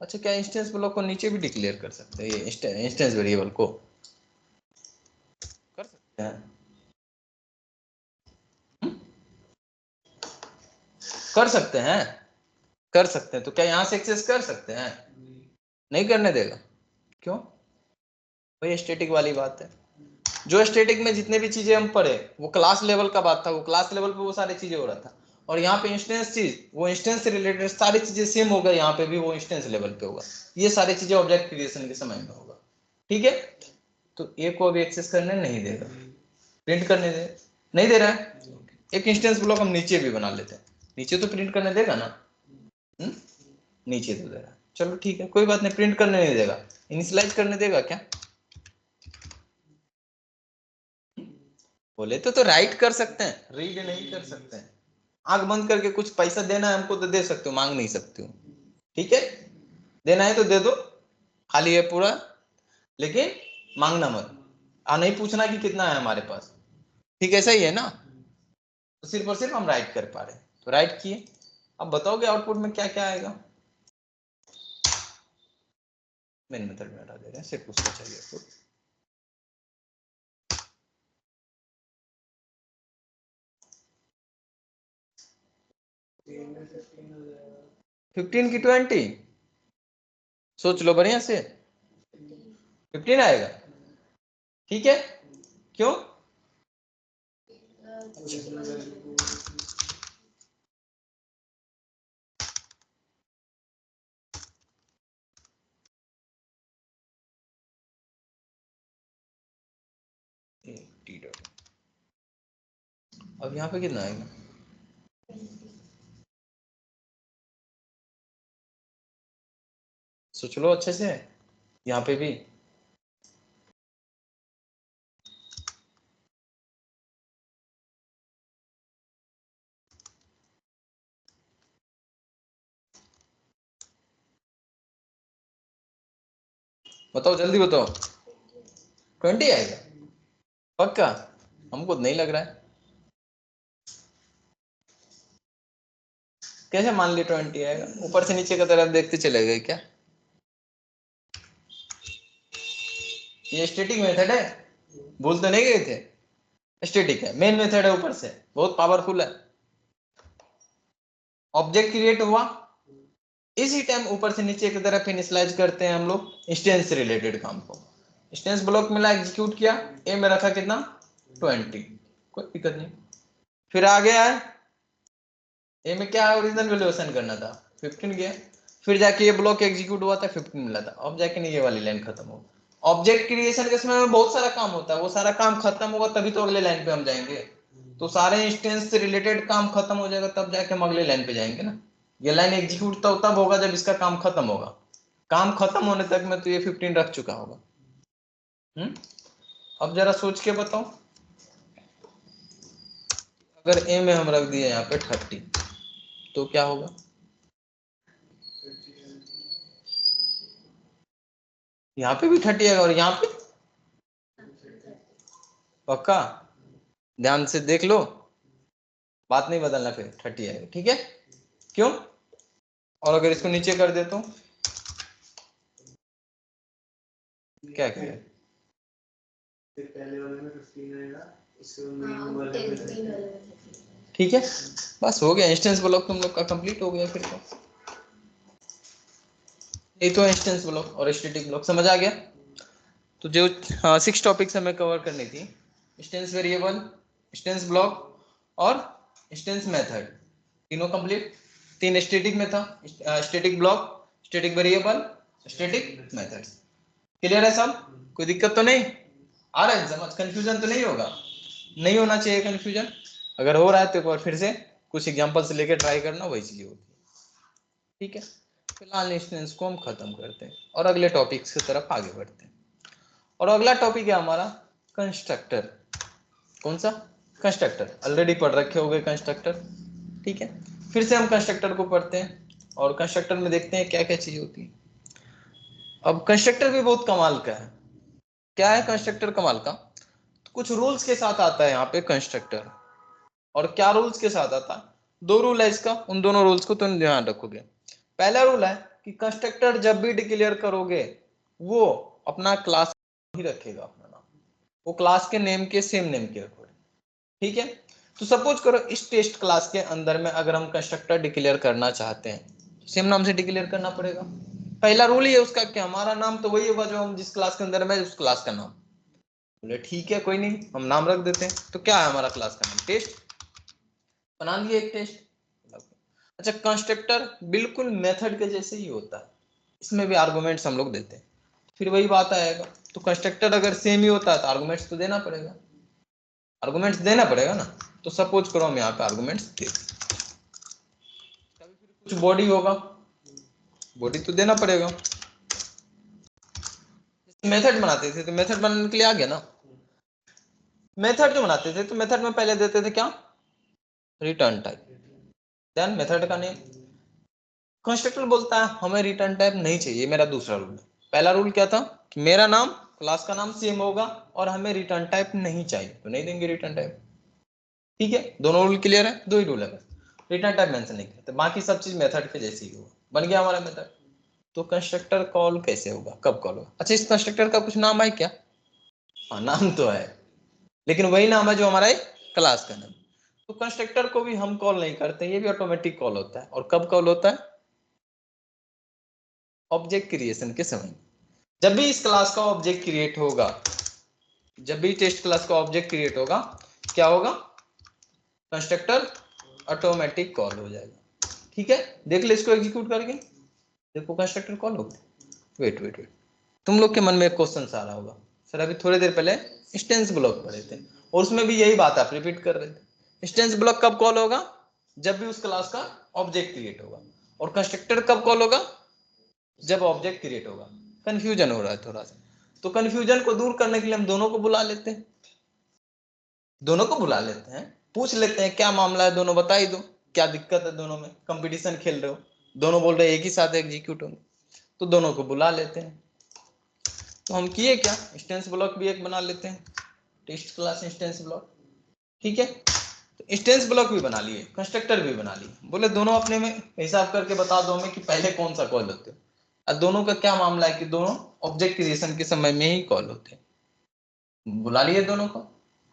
S1: अच्छा, क्या इंस्टेंस ब्लॉक को नीचे भी डिक्लेयर कर सकते हैं? ये इंस्टेंस वेरिएबल को कर सकते हैं, कर सकते हैं, कर सकते हैं। तो क्या यहाँ से एक्सेस कर सकते हैं? नहीं करने देगा, क्यों? वही स्टैटिक वाली बात है। जो स्टैटिक में जितने भी चीजें हम पढ़े वो क्लास लेवल का बात था, वो क्लास लेवल पे वो सारी चीजें हो रहा था। और यहाँ पे इंस्टेंस चीज, वो इंस्टेंस से रिलेटेड सारी चीजें सेम होगा, यहाँ पे भी वो इंस्टेंस लेवल पे होगा। ये सारी चीजें ऑब्जेक्ट क्रिएशन के समय में होगा। ठीक है, तो ए को अभी एक्सेस करने नहीं देगा, प्रिंट करने दे, नहीं दे रहा है। एक इंस्टेंस ब्लॉक हम नीचे भी बना लेते हैं, नीचे तो प्रिंट करने देगा ना। नीचे तो दे रहा है, चलो ठीक है, कोई बात नहीं, प्रिंट करने नहीं देगा, इनिशियलाइज करने देगा क्या? बोले तो राइट कर सकते हैं, रीड नहीं कर सकते हैं। आंख बंद करके कुछ पैसा देना है हमको तो दे सकते हो, मांग नहीं सकते हो। ठीक है, देना है तो दे दो, खाली है पूरा, लेकिन मांगना मत, नहीं पूछना कि कितना है हमारे पास। ठीक है, सही है ना? तो सिर्फ और सिर्फ हम राइट कर पा रहे हैं, तो राइट किए। अब बताओगे आउटपुट में क्या क्या आएगा? मेन मेथड में हटा दे रहे हैं, सिर्फ उसको चाहिए आउटपुट।
S2: टेन में 15 हो जाएगा।
S1: 15 की 20, सोच लो बढ़िया से, 15 आएगा। ठीक है, क्यों?
S2: ओरिजिनल वैल्यू को
S1: अब यहाँ पे कितना आएगा? सोच लो अच्छे से, यहाँ पे भी बताओ, जल्दी बताओ। 20 आएगा पक्का? हमको नहीं लग रहा है। कैसे मान ली 20 आएगा? ऊपर से नीचे की तरफ देखते चले गए क्या? ये स्टैटिक मेथड है, भूल तो नहीं गए थे? स्टैटिक है, मेन मेथड है, ऊपर से बहुत पावरफुल है। ऑब्जेक्ट क्रिएट हुआ, इसी टाइम ऊपर से नीचे की तरफ इनिशियलाइज करते हैं हम लोग इंस्टेंस से रिलेटेड काम को। इंस्टेंस ब्लॉक मिला, एग्जीक्यूट किया, ए में रखा कितना? 20, कोई दिक्कत नहीं। फिर आगे आए, ए में क्या ओरिजिनल वैल्यू असाइन करना था, 15 गया। फिर जाके ये ब्लॉक एग्जीक्यूट हुआ था, 15 मिला था। अब जाके नहीं, ये वाली लाइन खत्म हो। ऑब्जेक्ट क्रिएशन के समय में बहुत सारा काम होता है, वो सारा काम खत्म होगा तभी तो अगले लाइन पे हम जाएंगे। तो सारे इंस्टेंस से रिलेटेड काम खत्म हो जाएगा तब जाके हम अगले लाइन पे जाएंगे ना। ये लाइन एग्जीक्यूट तब होगा जब इसका काम खत्म होगा। काम खत्म होने तक में तो ये 15 रख चुका होगा। अब जरा सोच के बताओ, अगर ए में हम रख दिए यहाँ पे 30 तो क्या होगा? यहाँ पे भी 30 आएगा और यहाँ पे पक्का? ध्यान से देख लो, बात नहीं बदलना, फिर 30 आएगा। ठीक है, क्यों? और अगर इसको नीचे कर दे तो क्या करें?
S2: फिर पहले वाले में 15 आएगा, इसके मेन वाले में
S1: ठीक है, बस हो गया। इंस्टेंस ब्लॉक तुम लोग का कंप्लीट हो गया। फिर तो ये तो इंस्टेंस ब्लॉक और स्टैटिक ब्लॉक समझ आ गया। तो जो 6 टॉपिक्स हमें कवर करनी थी, इंस्टेंस वेरिएबल, इंस्टेंस ब्लॉक और इंस्टेंस मेथड, तीनों कंप्लीट। 3 स्टैटिक में था, static block, static variable, static method. Clear है सब? कोई दिक्कत तो नहीं आ रहा है? समझ, कंफ्यूजन तो नहीं होगा? नहीं होना चाहिए कंफ्यूजन। अगर हो रहा है तो एक बार फिर से कुछ एग्जांपल से लेकर ट्राई करना, वही चीज होती है। ठीक है, फिलहाल इंस्टेंस को हम खत्म करते हैं और अगले टॉपिक्स की तरफ आगे बढ़ते हैं। और अगला टॉपिक है हमारा कंस्ट्रक्टर। कौन सा? कंस्ट्रक्टर। ऑलरेडी पढ़ रखे होंगे कंस्ट्रक्टर। ठीक है, फिर से हम कंस्ट्रक्टर को पढ़ते हैं और कंस्ट्रक्टर में देखते हैं क्या क्या चीज होती है। अब कंस्ट्रक्टर भी बहुत कमाल का है। क्या है कंस्ट्रक्टर कमाल का? तो कुछ रूल्स के साथ आता है यहाँ पे कंस्ट्रक्टर। और क्या रूल्स के साथ आता है? 2 रूल है इसका, उन दोनों रूल्स को तुम ध्यान रखोगे। पहला रूल है कि कंस्ट्रक्टर जब भी डिक्लेयर करोगे वो अपना क्लास ही रखेगा अपना नाम, वो क्लास के नेम के सेम नेम के अकॉर्डिंग। ठीक है, तो सपोज करो इस टेस्ट क्लास के अंदर में अगर हम कंस्ट्रक्टर डिक्लेयर करना चाहते हैं तो सेम नाम से डिक्लेयर करना पड़ेगा। पहला रूल ही है उसका कि हमारा नाम तो वही होगा जो हम जिस क्लास के अंदर में उस क्लास का नाम। बोले ठीक है कोई नहीं, हम नाम रख देते हैं। तो क्या है हमारा क्लास का नाम? टेस्ट। बना लिए एक टेस्ट। अच्छा, कंस्ट्रक्टर बिल्कुल मेथड के जैसे ही होता है, इसमें भी आर्गुमेंट्स हम लोग देते हैं। फिर वही बात आएगा, तो कंस्ट्रक्टर अगर सेम ही होता है तो आर्गुमेंट्स तो देना पड़ेगा, आर्गुमेंट्स देना पड़ेगा ना। तो सपोज करो हम यहाँ पे आर्गुमेंट्स दे, कुछ बॉडी होगा, बॉडी तो देना पड़ेगा। मेथड बनाते थे तो मेथड बनाने के लिए आ गया ना। मेथड जो बनाते थे तो मेथड में पहले देते थे क्या? रिटर्न टाइप, देन मेथड का नेम। कंस्ट्रक्टर बोलता है हमें रिटर्न टाइप नहीं चाहिए, मेरा दूसरा रूल है। पहला रूल क्या था कि मेरा नाम क्लास का नाम सेम होगा और हमें रिटर्न टाइप नहीं चाहिए, तो नहीं देंगे रिटर्न टाइप। ठीक है, दोनों रूल क्लियर है? 2 ही रूल है बस, रिटर्न टाइप मेंशन नहीं करते, बाकी सब चीज मेथड के जैसी ही होगा। बन गया हमारा मेथड। तो कंस्ट्रक्टर कॉल कैसे होगा, कब कॉल होगा? अच्छा, इस कंस्ट्रक्टर का कुछ नाम है क्या? हाँ, नाम तो है, लेकिन वही नाम है जो हमारा एक क्लास का नाम। तो कंस्ट्रक्टर को भी हम कॉल नहीं करते, ये भी ऑटोमेटिक कॉल होता है। और कब कॉल होता है? ऑब्जेक्ट क्रिएशन के समय। जब भी इस क्लास का ऑब्जेक्ट क्रिएट होगा, जब भी टेस्ट क्लास का ऑब्जेक्ट क्रिएट होगा, क्या होगा? कंस्ट्रक्टर ऑटोमेटिक कॉल हो जाएगा। ठीक है, देख ले इसको एग्जीक्यूट करके, देखो कंस्ट्रक्टर कॉल होगा। वेट वेट वेट, तुम लोग के मन में एक क्वेश्चन आ रहा होगा, सर अभी थोड़ी देर पहले इंस्टेंस ब्लॉक पढ़े थे और उसमें भी यही बात आप रिपीट कर रहे थे। इंस्टेंस ब्लॉक कब कॉल होगा? जब भी उस क्लास का ऑब्जेक्ट क्रिएट होगा। और कंस्ट्रक्टर कब कॉल होगा? जब ऑब्जेक्ट क्रिएट होगा। कंफ्यूजन हो रहा है थोड़ा सा, तो कंफ्यूजन को दूर करने के लिए हम दोनों को बुला लेते हैं, दोनों को बुला लेते हैं, पूछ लेते हैं क्या मामला है, दोनों बता ही दो क्या दिक्कत है। दोनों में कंपटीशन खेल रहे हो, दोनों बोल रहे हैं एक ही साथ एग्जीक्यूट होंगे, तो दोनों को बुला लेते हैं। तो हम किए क्या, इंस्टेंस ब्लॉक भी एक बना लेते हैं, टेस्ट क्लास इंस्टेंस ब्लॉक। ठीक है, तो इंस्टेंस ब्लॉक भी बना लिए, कंस्ट्रक्टर भी बना लिए। बोले दोनों अपने में हिसाब करके बता दो हमें कि पहले कौन सा कॉल होते हैं, और दोनों का क्या मामला है कि दोनों ऑब्जेक्ट क्रिएशन के समय में ही कॉल होते हैं। बुला लिए दोनों को।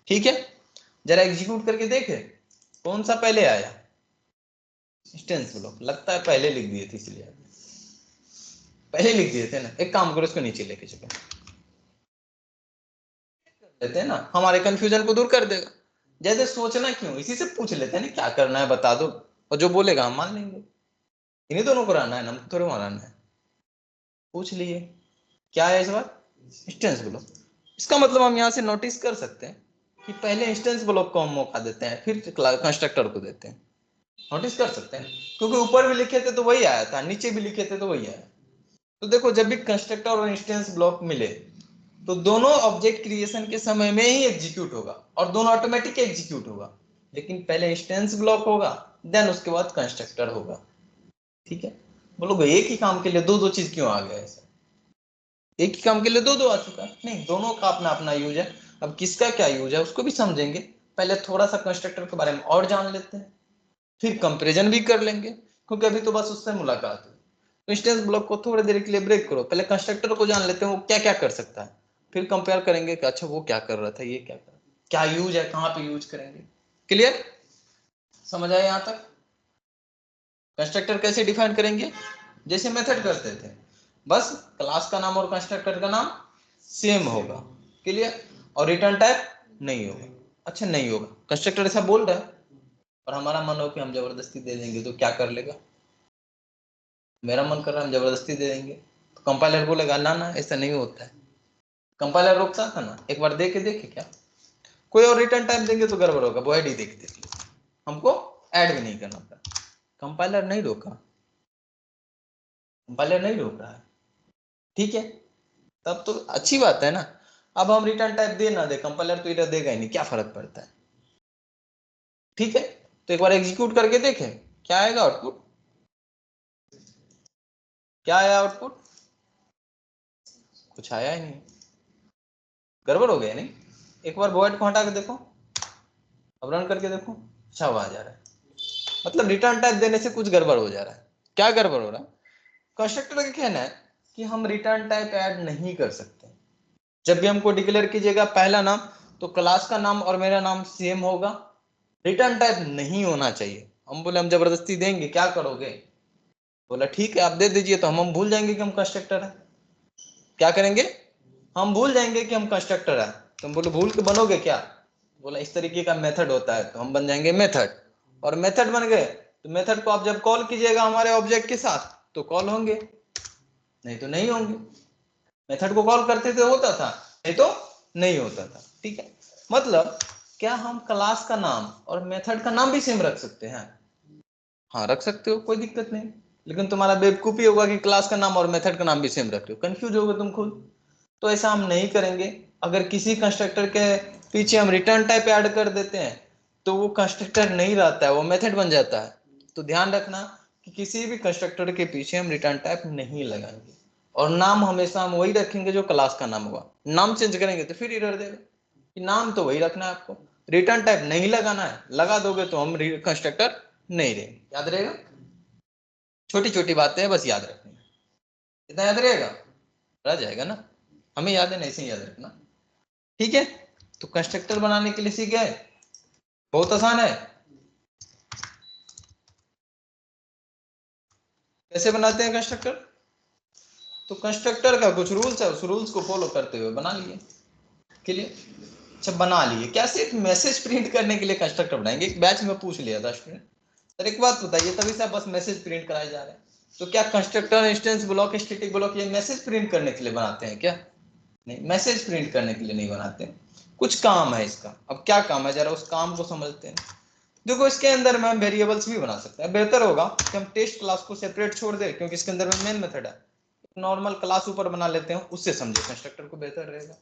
S1: ठीक है, जरा एग्जीक्यूट करके देखे कौन सा पहले आया। इंस्टेंस ब्लॉक, लगता है पहले लिख दिए थे, इसलिए पहले लिख दिए थे ना। एक काम करो, इसको नीचे लेके चलो, लेते हैं ना, हमारे कंफ्यूजन को दूर कर देगा। जैसे सोचना क्यों, इसी से पूछ लेते हैं ना क्या करना है बता दो, और जो बोलेगा हम मान लेंगे। इन्हीं दोनों को रहना है, हम थोड़े मारना है। पूछ लिए क्या है इस बार? Instance block. इसका मतलब हम यहाँ से नोटिस कर सकते हैं कि पहले इंस्टेंस ब्लॉक को हम मौका देते हैं, फिर कंस्ट्रक्टर को देते हैं। नोटिस कर सकते हैं, क्योंकि ऊपर भी लिखे थे तो वही आया था, नीचे भी लिखे थे तो वही आया। तो देखो, जब भी कंस्ट्रक्टर और इंस्टेंस ब्लॉक मिले तो दोनों ऑब्जेक्ट क्रिएशन के समय में ही एग्जीक्यूट होगा और दोनों ऑटोमेटिक एग्जीक्यूट होगा। लेकिन पहले इंस्टेंस ब्लॉक होगा, देन उसके बाद कंस्ट्रक्टर होगा। ठीक है, बोलोगे एक ही काम के लिए दो दो चीज क्यों आ गया ऐसा? एक ही काम के लिए दो दो आ चुका है? नहीं, दोनों का अपना अपना यूज है। अब किसका क्या यूज है उसको भी समझेंगे। पहले थोड़ा सा कंस्ट्रक्टर के बारे में और जान लेते हैं, फिर कंपेरिजन भी कर लेंगे, क्योंकि अभी तो बस उससे मुलाकात है। तो इंस्टेंस ब्लॉक को थोड़ी देर के लिए ब्रेक करो, पहले कंस्ट्रक्टर को जान लेते हैं वो क्या क्या कर सकता है, फिर कंपेयर करेंगे कि अच्छा वो क्या कर रहा था, ये क्या कर रहा था। क्या यूज है, कहाँ पे यूज करेंगे। क्लियर, समझ आया यहाँ तक। कंस्ट्रक्टर कैसे डिफाइन करेंगे, जैसे मेथड करते थे, बस क्लास का नाम और कंस्ट्रक्टर का नाम सेम होगा। क्लियर, और रिटर्न टाइप नहीं होगा। अच्छा नहीं होगा, कंस्ट्रक्टर ऐसा बोल रहा है और हमारा मन हो कि हम जबरदस्ती दे देंगे तो क्या कर लेगा। मेरा मन कर रहा है हम जबरदस्ती दे देंगे तो कंपाइलर बोलेगा ना ना ऐसा नहीं होता है। कंपाइलर रोकता था ना, एक बार देखे क्या, कोई और रिटर्न टाइप देंगे तो गड़बड़ होगा, वो ऐड देख देख हमको ऐड भी नहीं करना था। कंपाइलर नहीं रोका, कंपाइलर नहीं रोक रहा है, ठीक है, तब तो अच्छी बात है ना। अब हम रिटर्न टाइप दे ना दे, कंपाइलर तो इधर देगा ही नहीं, क्या फर्क पड़ता है। ठीक है, तो एक बार एग्जीक्यूट करके देखें क्या आएगा आउटपुट, क्या आया आउटपुट, कुछ आया ही नहीं, गड़बड़ हो गया नहीं। एक बार वॉइड को हटा के देखो, अब रन करके देखो, अच्छा आवाज आ रहा है, मतलब रिटर्न टाइप देने से कुछ गड़बड़ हो जा रहा है। क्या गड़बड़ हो रहा है, कंस्ट्रक्टर का कहना है कि हम रिटर्न टाइप ऐड नहीं कर सकते। जब भी हमको डिक्लेयर कीजिएगा पहला नाम, तो क्लास का नाम और मेरा नाम सेम होगा, रिटर्न टाइप नहीं होना चाहिए। हम बोले हम जबरदस्ती देंगे, क्या करोगे, बोला ठीक है आप दे दीजिए, तो हम भूल जाएंगे कि हम कंस्ट्रक्टर है। क्या करेंगे, हम भूल जाएंगे कि हम कंस्ट्रक्टर है। तो हम बोले भूल के बनोगे क्या, बोला इस तरीके का मेथड होता है, तो हम बन जाएंगे मेथड, और मेथड बन गए तो मेथड को आप जब कॉल कीजिएगा हमारे ऑब्जेक्ट के साथ तो कॉल होंगे, नहीं तो नहीं होंगे। मेथड को कॉल करते थे होता था, नहीं तो नहीं होता था। ठीक है, मतलब क्या हम क्लास का नाम और मेथड का नाम भी सेम रख सकते हैं, हाँ रख सकते हो, कोई दिक्कत नहीं, लेकिन तुम्हारा बेवकूफी होगा कि क्लास का नाम और मेथड का नाम भी सेम रख रहे हो, कंफ्यूज होगे तुम खुद। तो ऐसा हम नहीं करेंगे। अगर किसी कंस्ट्रक्टर के पीछे हम रिटर्न टाइप ऐड कर देते हैं तो वो कंस्ट्रक्टर नहीं रहता है, वो मेथड बन जाता है। तो ध्यान रखना कि किसी भी कंस्ट्रक्टर के पीछे हम रिटर्न टाइप नहीं लगाएंगे, और नाम हमेशा हम वही रखेंगे जो क्लास का नाम होगा। नाम चेंज करेंगे तो फिर एरर देगा, कि नाम तो वही रखना है आपको, रिटर्न टाइप नहीं लगाना है, लगा दोगे तो हम कंस्ट्रक्टर नहीं रहेंगे। याद रहेगा, छोटी छोटी बातें हैं बस याद रखनी है, इतना याद रहेगा, रह जाएगा ना, हमें याद है ना, ऐसे ही याद रखना। ठीक है, तो कंस्ट्रक्टर बनाने के लिए सीख गए, बहुत आसान है। कैसे बनाते हैं कंस्ट्रक्टर, तो कंस्ट्रक्टर का कुछ रूल्स है, उस रूल्स को फॉलो करते हुए बना लिए। क्लियर, अच्छा बना लिए, क्या सिर्फ मैसेज प्रिंट करने के लिए कंस्ट्रक्टर बनाएंगे। एक बैच में पूछ लिया था स्टूडेंट, सर एक बात बताइए, तभी से बस मैसेज प्रिंट कराए जा रहे हैं, तो क्या constructor instance block static block ये मैसेज प्रिंट करने के लिए बनाते हैं क्या, नहीं, मैसेज प्रिंट करने के लिए नहीं बनाते, कुछ काम है इसका। अब क्या काम है, जरा उस काम को समझते हैं। देखो इसके अंदर में हम वेरिएबल्स भी बना सकते हैं, बेहतर होगा कि हम टेस्ट क्लास को सेपरेट छोड़ दें, क्योंकि इसके अंदर में मेन मेथड है, नॉर्मल क्लास ऊपर बना लेते हैं, उससे समझे कंस्ट्रक्टर को, बेहतर रहेगा।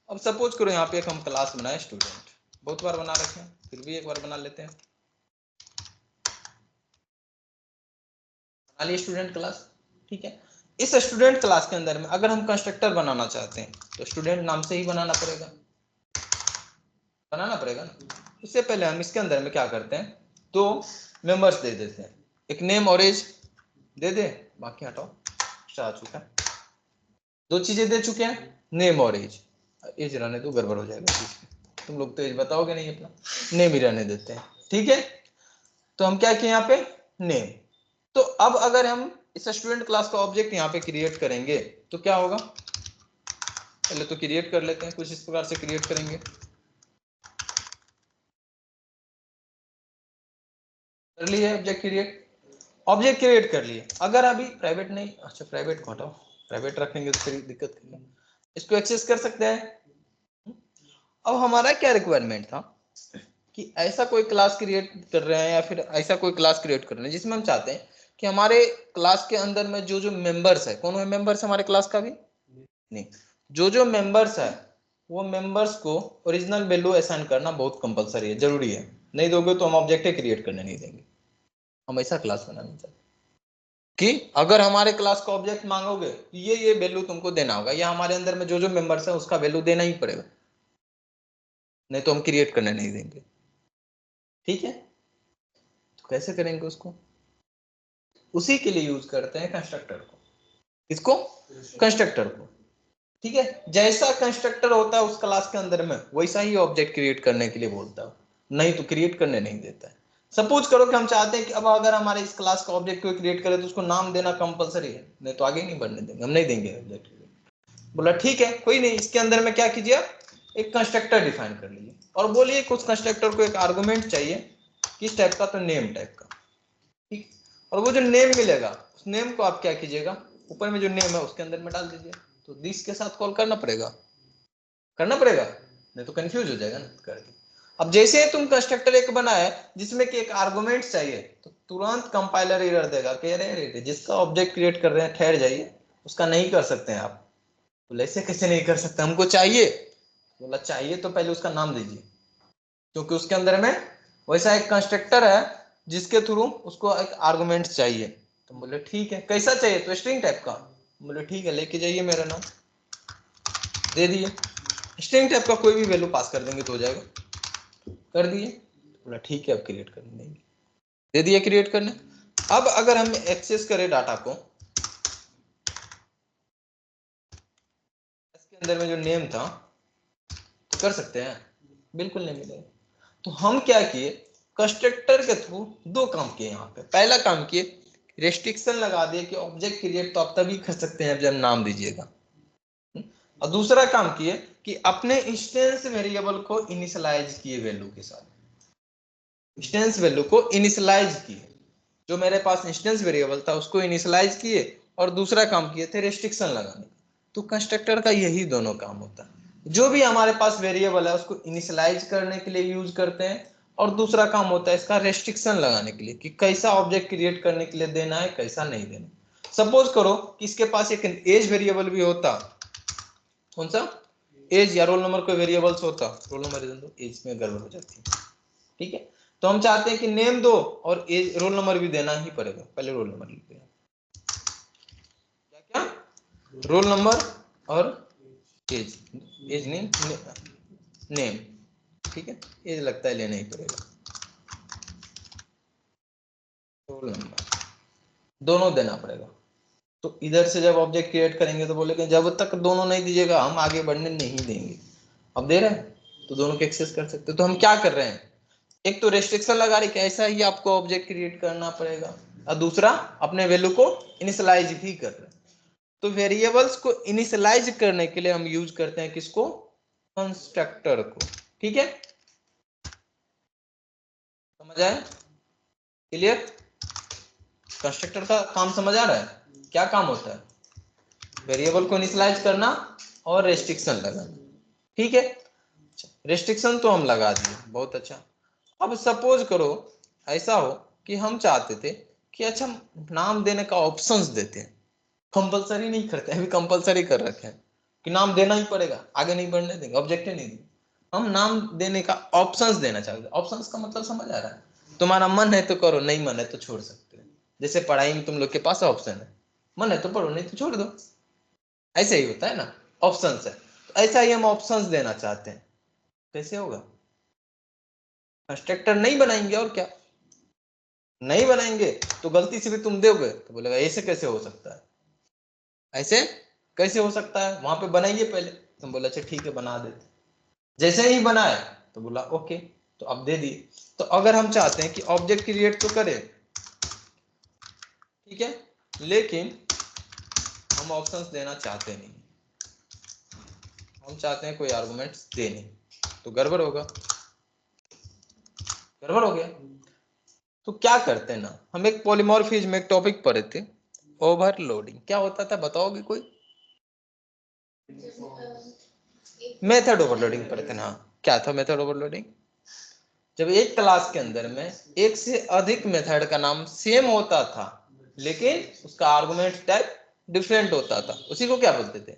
S1: अब सपोज करो यहाँ पे एक हम क्लास बनाए स्टूडेंट, बहुत बार बना रखे हैं, फिर भी एक बार बना लेते हैं। बना लिए स्टूडेंट क्लास, ठीक है। इस स्टूडेंट क्लास के अंदर में अगर हम कंस्ट्रक्टर बनाना चाहते हैं तो स्टूडेंट नाम से ही बनाना पड़ेगा, बनाना पड़ेगा ना। उससे पहले हम इसके अंदर में क्या करते हैं, दो मेंबर्स दे देते हैं, एक नेम और एज दे दे, बाकी हटाओ, आ चुका है, दो चीजें दे चुके हैं, नेम और एज। एज रहने दो, गड़बड़ हो जाएगा, तुम लोग तो एज बताओगे नहीं अपना, नेम ही रहने देते हैं। ठीक है, तो हम क्या किए यहाँ पे, नेम। तो अब अगर हम इस स्टूडेंट क्लास का ऑब्जेक्ट यहाँ पे क्रिएट करेंगे तो क्या होगा, पहले तो क्रिएट कर लेते हैं, कुछ इस प्रकार से क्रिएट करेंगे, कर लिए ऑब्जेक्ट क्रिएट, ऑब्जेक्ट क्रिएट कर लिए। अगर अभी प्राइवेट नहीं, अच्छा प्राइवेट को हटाओ, प्राइवेट रखेंगे तो फिर दिक्कत करेगा, इसको एक्सेस कर सकते हैं। अब हमारा क्या रिक्वायरमेंट था कि ऐसा कोई क्लास क्रिएट कर रहे हैं, या फिर ऐसा कोई क्लास क्रिएट कर रहे हैं जिसमें हम चाहते हैं कि हमारे क्लास के अंदर में जो जो मेंबर्स है, कौन है मेंबर्स हमारे क्लास का भी नहीं, जो मेंबर्स है वो मेंबर्स को ओरिजिनल वैल्यू असाइन करना बहुत कंपलसरी है, जरूरी है, नहीं दोगे तो हम ऑब्जेक्ट क्रिएट करने नहीं देंगे। हम ऐसा क्लास बनाना चाहते हैं कि अगर हमारे क्लास का ऑब्जेक्ट मांगोगे ये वैल्यू तुमको देना होगा, या हमारे अंदर में जो मेंबर्स है उसका वैल्यू देना ही पड़ेगा, नहीं तो हम क्रिएट करने नहीं देंगे। ठीक है, तो कैसे करेंगे उसको, उसी के लिए यूज करते हैं कंस्ट्रक्टर को, इसको कंस्ट्रक्टर को। ठीक है, जैसा कंस्ट्रक्टर होता है उस क्लास के अंदर में वैसा ही ऑब्जेक्ट क्रिएट करने के लिए बोलता है, नहीं तो क्रिएट करने नहीं देता है। सपोज करो कि हम चाहते हैं कि अब अगर हमारे इस क्लास का ऑब्जेक्ट कोई क्रिएट करे तो उसको नाम देना कंपलसरी है, नहीं तो आगे नहीं बढ़ने देंगे, हम नहीं देंगे ऑब्जेक्ट। बोला ठीक है कोई नहीं, इसके अंदर में क्या कीजिए, एक कंस्ट्रक्टर डिफाइन कर लीजिए और बोलिए कि उस कंस्ट्रक्टर को एक आर्गुमेंट चाहिए, किस टाइप का, तो नेम टाइप का। ठीक, और वो जो नेम मिलेगा उस नेम को आप क्या कीजिएगा, ऊपर में जो नेम है उसके अंदर में डाल दीजिए। तो दिस के साथ कॉल करना पड़ेगा, नहीं तो कंफ्यूज हो जाएगा ना करके। अब जैसे ही तुम कंस्ट्रक्टर एक बनाए जिसमें कि एक आर्गुमेंट चाहिए, तो तुरंत कंपाइलर एरर देगा कि अरे जिसका ऑब्जेक्ट क्रिएट कर रहे हैं ठहर जाइए, उसका नहीं कर सकते हैं आप। बोले ऐसे कैसे नहीं कर सकते, हमको चाहिए। बोला चाहिए तो पहले उसका नाम दीजिए, क्योंकि उसके अंदर में वैसा एक कंस्ट्रक्टर है जिसके थ्रू उसको एक आर्गुमेंट चाहिए। तो बोले ठीक है, कैसा चाहिए, तो स्ट्रिंग टाइप का। बोले ठीक है, लेके जाइए मेरा नाम, दे दिए। स्ट्रिंग टाइप का कोई भी वैल्यू पास कर देंगे तो हो जाएगा, कर दिए। बोला ठीक है, अब क्रिएट करने देंगे, दे दिए क्रिएट करने। अब अगर हम एक्सेस करें डाटा को, इसके अंदर में जो नेम था तो कर सकते हैं, बिल्कुल नहीं मिलेगा। तो हम क्या किए, कंस्ट्रक्टर के थ्रू दो काम किए यहाँ पे। पहला काम किए, रेस्ट्रिक्शन लगा दिए कि ऑब्जेक्ट क्रिएट तो आप तभी कर सकते हैं जब नाम दीजिएगा। और दूसरा काम किए कि अपने इंस्टेंस वेरिएबल को इनिशियलाइज किए वैल्यू के साथ, इंस्टेंस वैल्यू को इनिशियलाइज किए, जो मेरे पास इंस्टेंस वेरिएबल था उसको इनिशियलाइज किए, और दूसरा काम किए थे रेस्ट्रिक्शन लगाने। तो कंस्ट्रक्टर का यही दोनों काम होता है, जो भी हमारे पास वेरिएबल है उसको इनिशियलाइज करने के लिए यूज करते हैं, और दूसरा काम होता है इसका रेस्ट्रिक्शन लगाने के लिए कि कैसा ऑब्जेक्ट क्रिएट करने के लिए देना है, कैसा नहीं देना। सपोज करो कि इसके पास एक एज वेरिएबल भी होता, कौन सा, एज या रोल नंबर कोई वेरिएबल्स होता, रोल नंबर एज में गड़बड़ हो जाती है। ठीक है, तो हम चाहते हैं कि नेम दो और एज रोल नंबर भी देना ही पड़ेगा, पहले रोल नंबर लिखते हैं, क्या क्या, रोल नंबर और एज, एज नेम नेम, ठीक है, एज लगता है लेना ही पड़ेगा, रोल नंबर दोनों देना पड़ेगा। तो इधर से जब ऑब्जेक्ट क्रिएट करेंगे तो बोलेंगे जब तक दोनों नहीं दीजिएगा हम आगे बढ़ने नहीं देंगे। अब दे रहे हैं तो दोनों को एक्सेस कर सकते हो। तो हम क्या कर रहे हैं, एक तो रेस्ट्रिक्शन लगा रही कि ऐसा ही आपको ऑब्जेक्ट क्रिएट करना पड़ेगा, और दूसरा अपने वैल्यू को इनिशियलाइज भी कर रहे हैं। तो वेरिएबल्स को इनिशियलाइज करने के लिए हम यूज करते हैं किसको, कंस्ट्रक्टर को। ठीक है, समझ आए, क्लियर, कंस्ट्रक्टर का काम समझ आ रहा है, क्या काम होता है, वेरिएबल को इनिशियलाइज करना और रेस्ट्रिक्शन लगाना। ठीक है, रेस्ट्रिक्शन तो हम लगा दिए, बहुत अच्छा। अब सपोज करो ऐसा हो कि हम चाहते थे कि अच्छा नाम देने का ऑप्शंस देते हैं, कंपलसरी नहीं करते, अभी कंपलसरी कर रखे हैं कि नाम देना ही पड़ेगा, आगे नहीं बढ़ने देंगे, ऑब्जेक्ट नहीं देंगे, हम नाम देने का ऑप्शंस देना चाहते हैं। ऑप्शंस का मतलब समझ आ रहा है, तुम्हारा मन है तो करो, नहीं मन है तो छोड़ सकते हो। जैसे पढ़ाई में तुम लोग के पास ऑप्शन है, मन है तो पढ़ो नहीं तो छोड़ दो, ऐसे ही होता है ना, ऑप्शंस है। तो ऐसा ही हम ऑप्शंस देना चाहते हैं, कैसे होगा, कंस्ट्रक्टर नहीं बनाएंगे और क्या, नहीं बनाएंगे तो गलती से भी तुम दोगे तो बोलेगा ऐसे कैसे हो सकता है, ऐसे कैसे हो सकता है, वहां पे बनाइए पहले। तुम बोला अच्छा ठीक है बना देते, जैसे ही बनाए तो बोला ओके, तो अब दे दिए। तो अगर हम चाहते हैं कि ऑब्जेक्ट क्रिएट तो करें, ठीक है, लेकिन हम ऑप्शंस देना चाहते नहीं, हम चाहते हैं कोई आर्गुमेंट्स दे नहीं, तो गड़बड़ होगा, गड़बड़ हो गया। तो क्या करते हैं ना, हम एक पॉलीमॉर्फिज्म में एक टॉपिक पढ़े थे, ओवरलोडिंग, क्या होता था बताओगे कोई, मेथड ओवरलोडिंग पढ़े थे ना, क्या था मेथड ओवरलोडिंग, जब एक क्लास के अंदर में एक से अधिक मेथड का नाम सेम होता था लेकिन उसका आर्गुमेंट टाइप डिफरेंट होता था, उसी को क्या बोलते थे,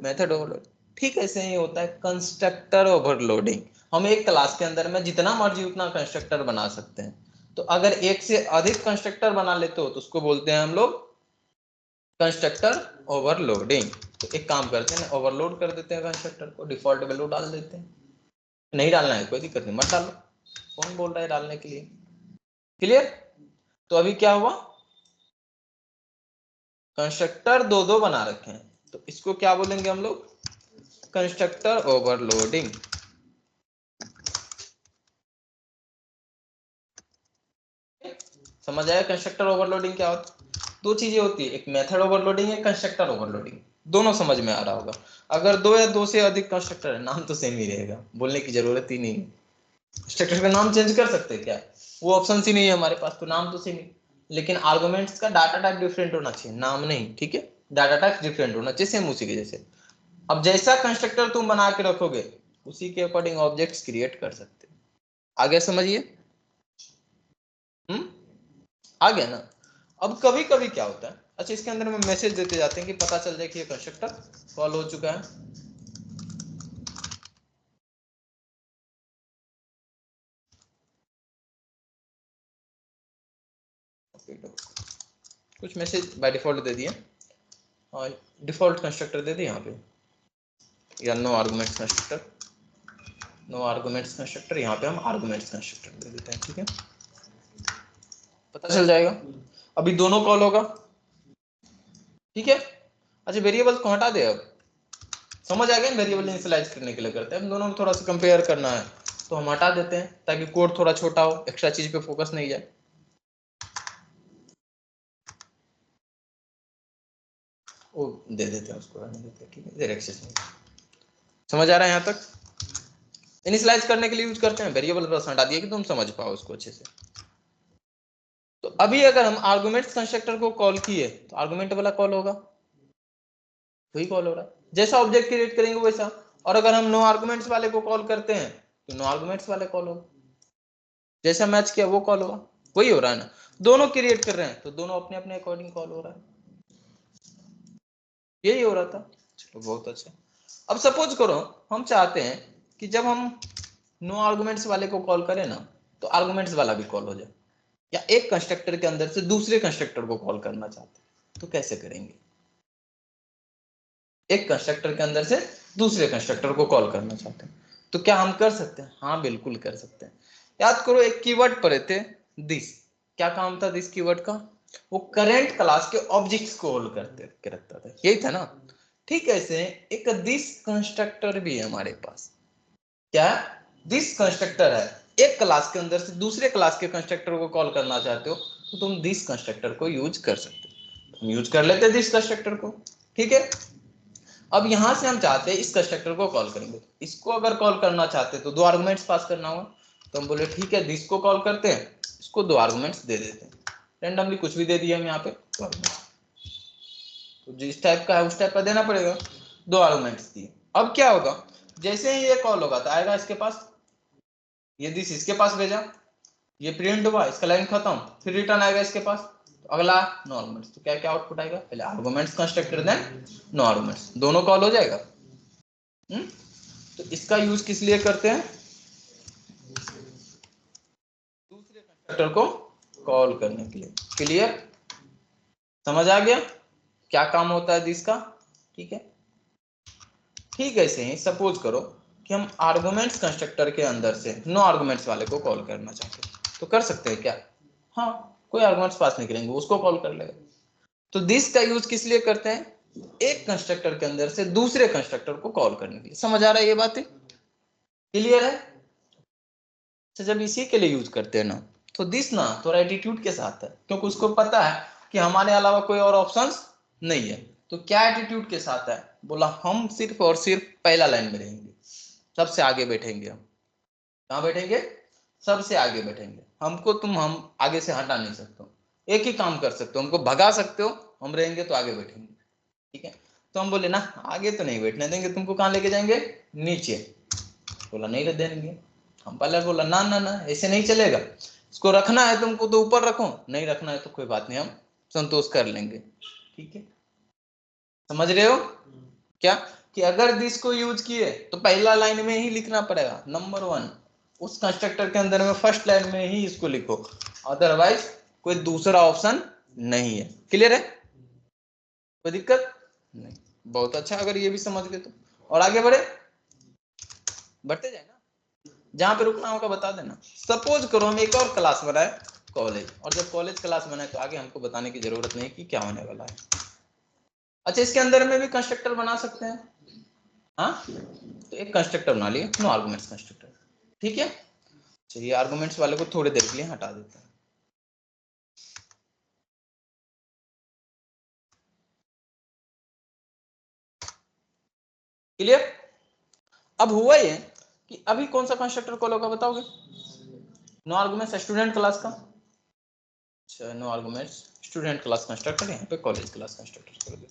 S1: मेथड ओवरलोडिंग। ठीक ऐसे ही होता है कंस्ट्रक्टर ओवरलोडिंग, हम एक क्लास के अंदर में जितना मर्जी उतना कंस्ट्रक्टर बना सकते हैं। तो अगर एक से अधिक कंस्ट्रक्टर बना लेते हो तो उसको बोलते हैं हम लोग कंस्ट्रक्टर ओवरलोडिंग। तो एक काम करते हैं, ओवरलोड कर देते हैं कंस्ट्रक्टर को, डिफॉल्ट वैल्यू डाल देते हैं, नहीं डालना है कोई दिक्कत नहीं, मत डालो, कौन बोल रहा है डालने के लिए, क्लियर। तो अभी क्या हुआ, कंस्ट्रक्टर दो दो बना रखे हैं, तो इसको क्या बोलेंगे हम लोग? Constructor overloading. समझ आया कंस्ट्रक्टर ओवरलोडिंग क्या होता है? दो चीजें होती है, एक मेथड ओवरलोडिंग है, कंस्ट्रक्टर ओवरलोडिंग। दोनों समझ में आ रहा होगा। अगर दो या दो से अधिक कंस्ट्रक्टर है, नाम तो सेम ही रहेगा, बोलने की जरूरत ही नहीं है। कंस्ट्रक्टर का नाम चेंज कर सकते हैं क्या? वो ऑप्शन ही नहीं है हमारे पास, तो नाम तो सेम ही। लेकिन आर्गुमेंट्स का डाटा टाइप डिफरेंट होना चाहिए, नाम नहीं, ठीक है? डाटा टाइप डिफरेंट होना चाहिए, सेम उसी के जैसे। अब जैसा कंस्ट्रक्टर तुम बना के रखोगे उसी के अकॉर्डिंग ऑब्जेक्ट्स क्रिएट कर सकते हो। आगे समझिए। आ गया ना? अब कभी कभी क्या होता है, अच्छा इसके अंदर में मैसेज देते जाते हैं कि पता चल जाए कि ये कंस्ट्रक्टर कॉल हो चुका है। कुछ मैसेज बाय डिफॉल्ट दे दिए और डिफॉल्ट कंस्ट्रक्टर दे दिए यहाँ पे, या no arguments constructor, no arguments constructor, यहाँ पे हम आर्गुमेंट्स कंस्ट्रक्टर दे देते हैं, ठीक है? पता चल जाएगा। अभी दोनों कॉल होगा, ठीक है? अच्छा वेरिएबल्स को हटा दे। अब समझ आ गया, वेरिएबल इनिशियलाइज करने के लिए करते हैं, दोनों में थोड़ा सा कंपेयर करना है तो हम हटा देते हैं ताकि कोड थोड़ा छोटा हो, एक्स्ट्रा चीज पे फोकस नहीं जाए। वो दे देते हैं, उसको रहने देते हैं, ठीक है? देर एक्सेस नहीं। समझ आ रहा है यहाँ तक? इनिशियलाइज करने के लिए यूज करते हैं, वेरिएबल बस हटा दिया कि तुम समझ पाओ उसको अच्छे से। तो अभी अगर हम आर्गुमेंट्स कंस्ट्रक्टर को कॉल किए तो आर्गुमेंट वाला कॉल होगा, वही कॉल हो रहा है, जैसा ऑब्जेक्ट क्रिएट करेंगे वैसा। और अगर हम नो आर्गुमेंट्स वाले को कॉल करते हैं तो नो आर्गुमेंट्स वाले कॉल होगा, जैसा मैच किया वो कॉल होगा। वही हो रहा है ना, दोनों क्रिएट कर रहे हैं तो दोनों अपने अपने अकॉर्डिंग कॉल हो रहा है। यही हो रहा था। चलो बहुत अच्छा। अब सपोज करो हम चाहते हैं कि जब हम नो आर्गुमेंट्स वाले को कॉल करें ना तो आर्गुमेंट्स वाला भी कॉल हो जाए, या एक कंस्ट्रक्टर के अंदर से दूसरे कंस्ट्रक्टर को कॉल करना चाहते हैं तो कैसे करेंगे? एक कंस्ट्रक्टर के अंदर से दूसरे कंस्ट्रक्टर को कॉल करना चाहते हैं तो क्या हम कर सकते हैं? हाँ बिल्कुल कर सकते हैं। याद करो एक कीवर्ड पढ़े थे, दिस। क्या काम था दिस कीवर्ड का? वो करेंट क्लास के ऑब्जेक्ट्स को होल्ड करके रखता था, यही था ना? ठीक ऐसे एक दिस कंस्ट्रक्टर भी है हमारे पास। क्या दिस कंस्ट्रक्टर है, एक क्लास के अंदर से दूसरे क्लास के कंस्ट्रक्टर को कॉल करना चाहते हो तो तुम दिस कंस्ट्रक्टर को यूज कर सकते हो। हम यूज कर लेते हैं दिस कंस्ट्रक्टर को, ठीक है? अब यहां से हम चाहते हैं इस कंस्ट्रक्टर को कॉल करेंगे, इसको अगर कॉल करना चाहते हैं तो दो आर्गुमेंट्स पास करना होगा। तो हम बोले ठीक है दिस को कॉल करते हैं, इसको दो आर्गुमेंट्स दे देते हैं, रैंडमली कुछ भी दे दिया हम यहाँ पे। तो जिस टाइप का है उस टाइप का देना पड़ेगा, दो आर्गुमेंट्स दिए। अब क्या होगा, जैसे ही ये कॉल होगा तो आएगा इसके पास, ये दिस इसके पास भेजा, ये प्रिंट हुआ, इसका लाइन खत्म, फिर रिटर्न आएगा इसके पास। तो अगला नो आर्गुमेंट्स, तो क्या क्या आउटपुट आएगा? पहले arguments constructor then no arguments, दोनों कॉल हो जाएगा। तो इसका यूज किस लिए करते हैं? दूसरे कंस्ट्रक्टर को कॉल करने के लिए। क्लियर? समझ आ गया क्या काम होता है दिस का? ठीक है। ठीक है, ऐसे ही सपोज करो कि हम आर्गुमेंट्स कंस्ट्रक्टर के अंदर से नो आर्गुमेंट्स वाले को कॉल करना चाहते हैं तो कर सकते हैं क्या? हाँ, कोई आर्गुमेंट्स पास नहीं करेंगे, उसको कॉल कर लेगा। तो दिस का यूज किस लिए करते हैं? एक कंस्ट्रक्टर के अंदर से दूसरे कंस्ट्रक्टर को कॉल करने के लिए। समझ आ रहा है ये बातें? क्लियर है? तो जब इसी के लिए यूज करते हैं ना तो दिस ना थोड़ा एटीट्यूड के साथ है, क्योंकि उसको पता है कि हमारे अलावा कोई और ऑप्शंस नहीं है। तो क्या एटीट्यूड के साथ है? बोला हम सिर्फ और सिर्फ पहला लाइन में रहेंगे, सबसे आगे बैठेंगे। हम कहाँ बैठेंगे? सबसे आगे बैठेंगे। हमको तुम हम आगे से हटा नहीं सकते हो, एक ही काम कर सकते हो, हमको भगा सकते हो, हम रहेंगे तो आगे बैठेंगे, ठीक है? तो हम बोले ना आगे तो नहीं बैठने देंगे, तुमको कहाँ लेके जाएंगे? नीचे। बोला नहीं रह देंगे। हम पहले बोला ना ना ना ऐसे नहीं चलेगा, इसको रखना है तुमको तो ऊपर रखो, नहीं रखना है तो कोई बात नहीं, हम संतोष कर लेंगे, ठीक है? समझ रहे हो क्या? कि अगर दिस को यूज किए तो पहला लाइन में ही लिखना पड़ेगा नंबर 1, उस कंस्ट्रक्टर के अंदर में फर्स्ट लाइन में ही इसको लिखो, अदरवाइज कोई दूसरा ऑप्शन नहीं है। क्लियर है? कोई दिक्कत नहीं? बहुत अच्छा, अगर ये भी समझ गए तो। और आगे बढ़ते जाए ना, जहां पे रुकना होगा बता देना। सपोज करो हम एक और क्लास बनाए कॉलेज, और जब कॉलेज क्लास बनाए तो आगे हमको बताने की जरूरत नहीं कि क्या होने वाला है। अच्छा इसके अंदर में भी कंस्ट्रक्टर बना सकते हैं, हाँ तो एक कंस्ट्रक्टर बना लिए, नो आर्गुमेंट्स कंस्ट्रक्टर, ठीक है। चलिए आर्गुमेंट्स वाले को थोड़ी देर के लिए हटा देते हैं। क्लियर। अब हुआ ये कि अभी कौन सा कंस्ट्रक्टर कॉल होगा बताओगे? नो आर्गुमेंट्स स्टूडेंट क्लास का, अच्छा no arguments student class constructor, यहाँ पे कॉलेज क्लास कंस्ट्रक्टर करोगे,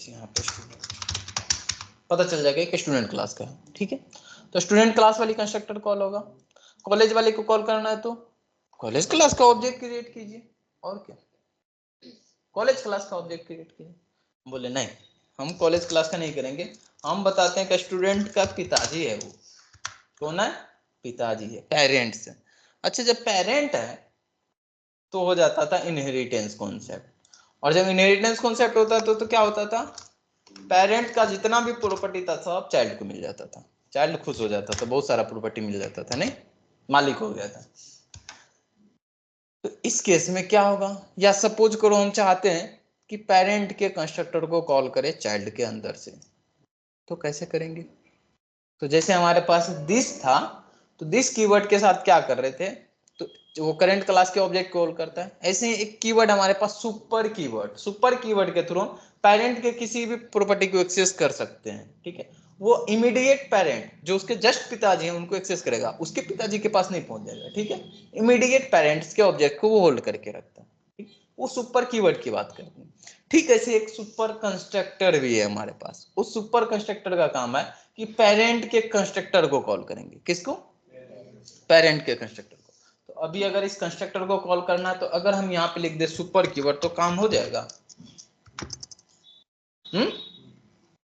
S1: यहाँ पे पता चल जाएगा कि स्टूडेंट क्लास का है, ठीक है। तो स्टूडेंट क्लास वाली कंस्ट्रक्टर कॉल होगा, कॉलेज वाले को कॉल करना है तो कॉलेज क्लास का ऑब्जेक्ट क्रिएट कीजिए, और क्या कॉलेज क्लास का ऑब्जेक्ट क्रिएट कीजिए। बोले नहीं हम कॉलेज क्लास का नहीं करेंगे, हम बताते हैं कि स्टूडेंट का पिताजी है, वो कौन है? पिताजी है, पेरेंट्स है। अच्छा जब पेरेंट है तो हो जाता था इनहेरिटेंस कॉन्सेप्ट, और जब इनहेरिटेंस कॉन्सेप्ट होता था तो क्या होता था, पेरेंट का जितना भी प्रॉपर्टी था सब चाइल्ड को मिल जाता था, चाइल्ड खुश हो जाता था, बहुत सारा प्रॉपर्टी मिल जाता था, नहीं मालिक हो गया था। तो इस केस में क्या होगा, या सपोज करो हम चाहते हैं कि पेरेंट के कंस्ट्रक्टर को कॉल करे चाइल्ड के अंदर से, तो कैसे करेंगे? तो जैसे हमारे पास दिस था, तो दिस कीवर्ड के साथ क्या कर रहे थे, तो वो करंट क्लास के ऑब्जेक्ट कॉल करता है। ऐसे ही एक कीवर्ड हमारे पास सुपर कीवर्ड, सुपर कीवर्ड के थ्रू पेरेंट के किसी भी प्रॉपर्टी को एक्सेस कर सकते हैं, ठीक है। वो इमीडिएट पेरेंट जो उसके जस्ट पिताजी हैं उनको एक्सेस करेगा, उसके पिताजी के पास नहीं पहुंच जाएगा, ठीक है। इमीडिएट पेरेंट्स के ऑब्जेक्ट को वो होल्ड करके रखता है, ठीक? वो सुपर कीवर्ड की बात करते हैं। ठीक ऐसे एक सुपर कंस्ट्रक्टर भी है हमारे पास, उस सुपर कंस्ट्रक्टर का काम है कि पेरेंट के कंस्ट्रक्टर को कॉल करेंगे, किसको? पेरेंट के कंस्ट्रक्टर को। तो अभी अगर इस कंस्ट्रक्टर को कॉल करना है तो अगर हम यहाँ पे लिख दे सुपर कीवर्ड तो काम हो जाएगा,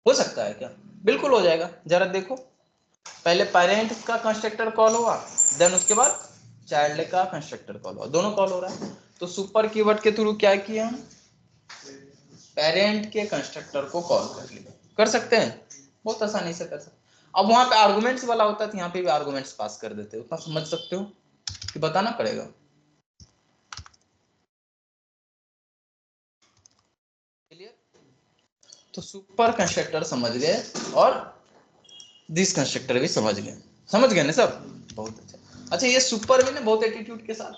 S1: हो सकता है क्या? बिल्कुल हो जाएगा, जरा देखो पहले पेरेंट का कंस्ट्रक्टर कॉल हुआ, देन उसके बाद चाइल्ड का कंस्ट्रक्टर कॉल हुआ, दोनों कॉल हो रहा है। तो सुपर कीवर्ड के थ्रू क्या किया, पेरेंट के कंस्ट्रक्टर को कॉल कर लिया, कर सकते हैं, बहुत आसानी से कर सकते हैं। अब वहां पे आर्गुमेंट्स वाला होता है तो यहाँ पे भी आर्गुमेंट्स पास कर देते हो, उतना समझ सकते हो कि बताना पड़ेगा। तो सुपर कंस्ट्रक्टर समझ गए और दिस कंस्ट्रक्टर भी समझ गए ना सब, बहुत अच्छा। अच्छा ये सुपर भी ना बहुत एटीट्यूड के साथ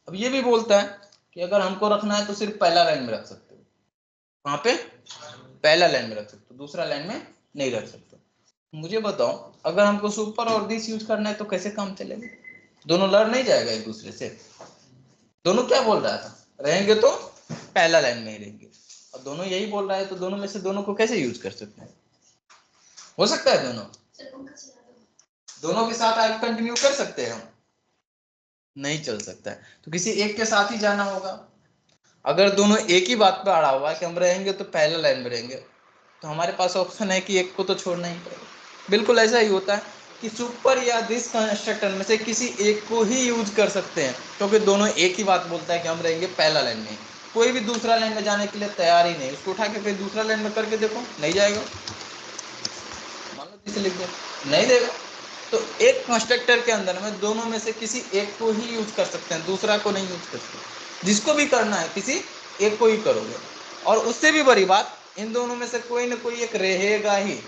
S1: अब ये भी बोलता है कि अगर हमको रखना है तो सिर्फ पहला लाइन में रख सकते हो, वहां पे पहला लाइन में रख सकते हो, दूसरा लाइन में नहीं रख सकते। मुझे बताओ अगर हमको सुपर और दिस यूज करना है तो कैसे काम चलेगा? दोनों लड़ नहीं जाएगा एक दूसरे से? दोनों क्या बोल रहा था, रहेंगे तो पहला लाइन में ही रहेंगे, और दोनों यही बोल रहा है तो दोनों में से दोनों को कैसे यूज कर सकते हैं? हो सकता है दोनों के साथ आगे कंटिन्यू कर सकते हैं हम? नहीं चल सकता है, तो किसी एक के साथ ही जाना होगा। अगर दोनों एक ही बात पे अड़ा हुआ है कि हम रहेंगे तो पहले लाइन में रहेंगे, तो हमारे पास ऑप्शन है कि एक को तो छोड़ना ही पड़ेगा। बिल्कुल ऐसा ही होता है कि सुपर या दिस कंस्ट्रक्टर में से किसी एक को ही यूज कर सकते हैं, क्योंकि दोनों एक ही बात बोलता है कि हम रहेंगे पहला लाइन में, कोई भी दूसरा लाइन में जाने के लिए तैयार ही नहीं। उसको उठा के फिर दूसरा लाइन में करके देखो, नहीं जाएगा, मान लो जिसे लिख दो, नहीं देगा। तो एक कंस्ट्रक्टर के अंदर में दोनों में से किसी एक को ही यूज कर सकते हैं, दूसरा को नहीं यूज कर सकते। जिसको भी करना है किसी एक को ही करोगे, और उससे भी बड़ी बात इन दोनों में से कोई ना कोई एक रहेगा ही,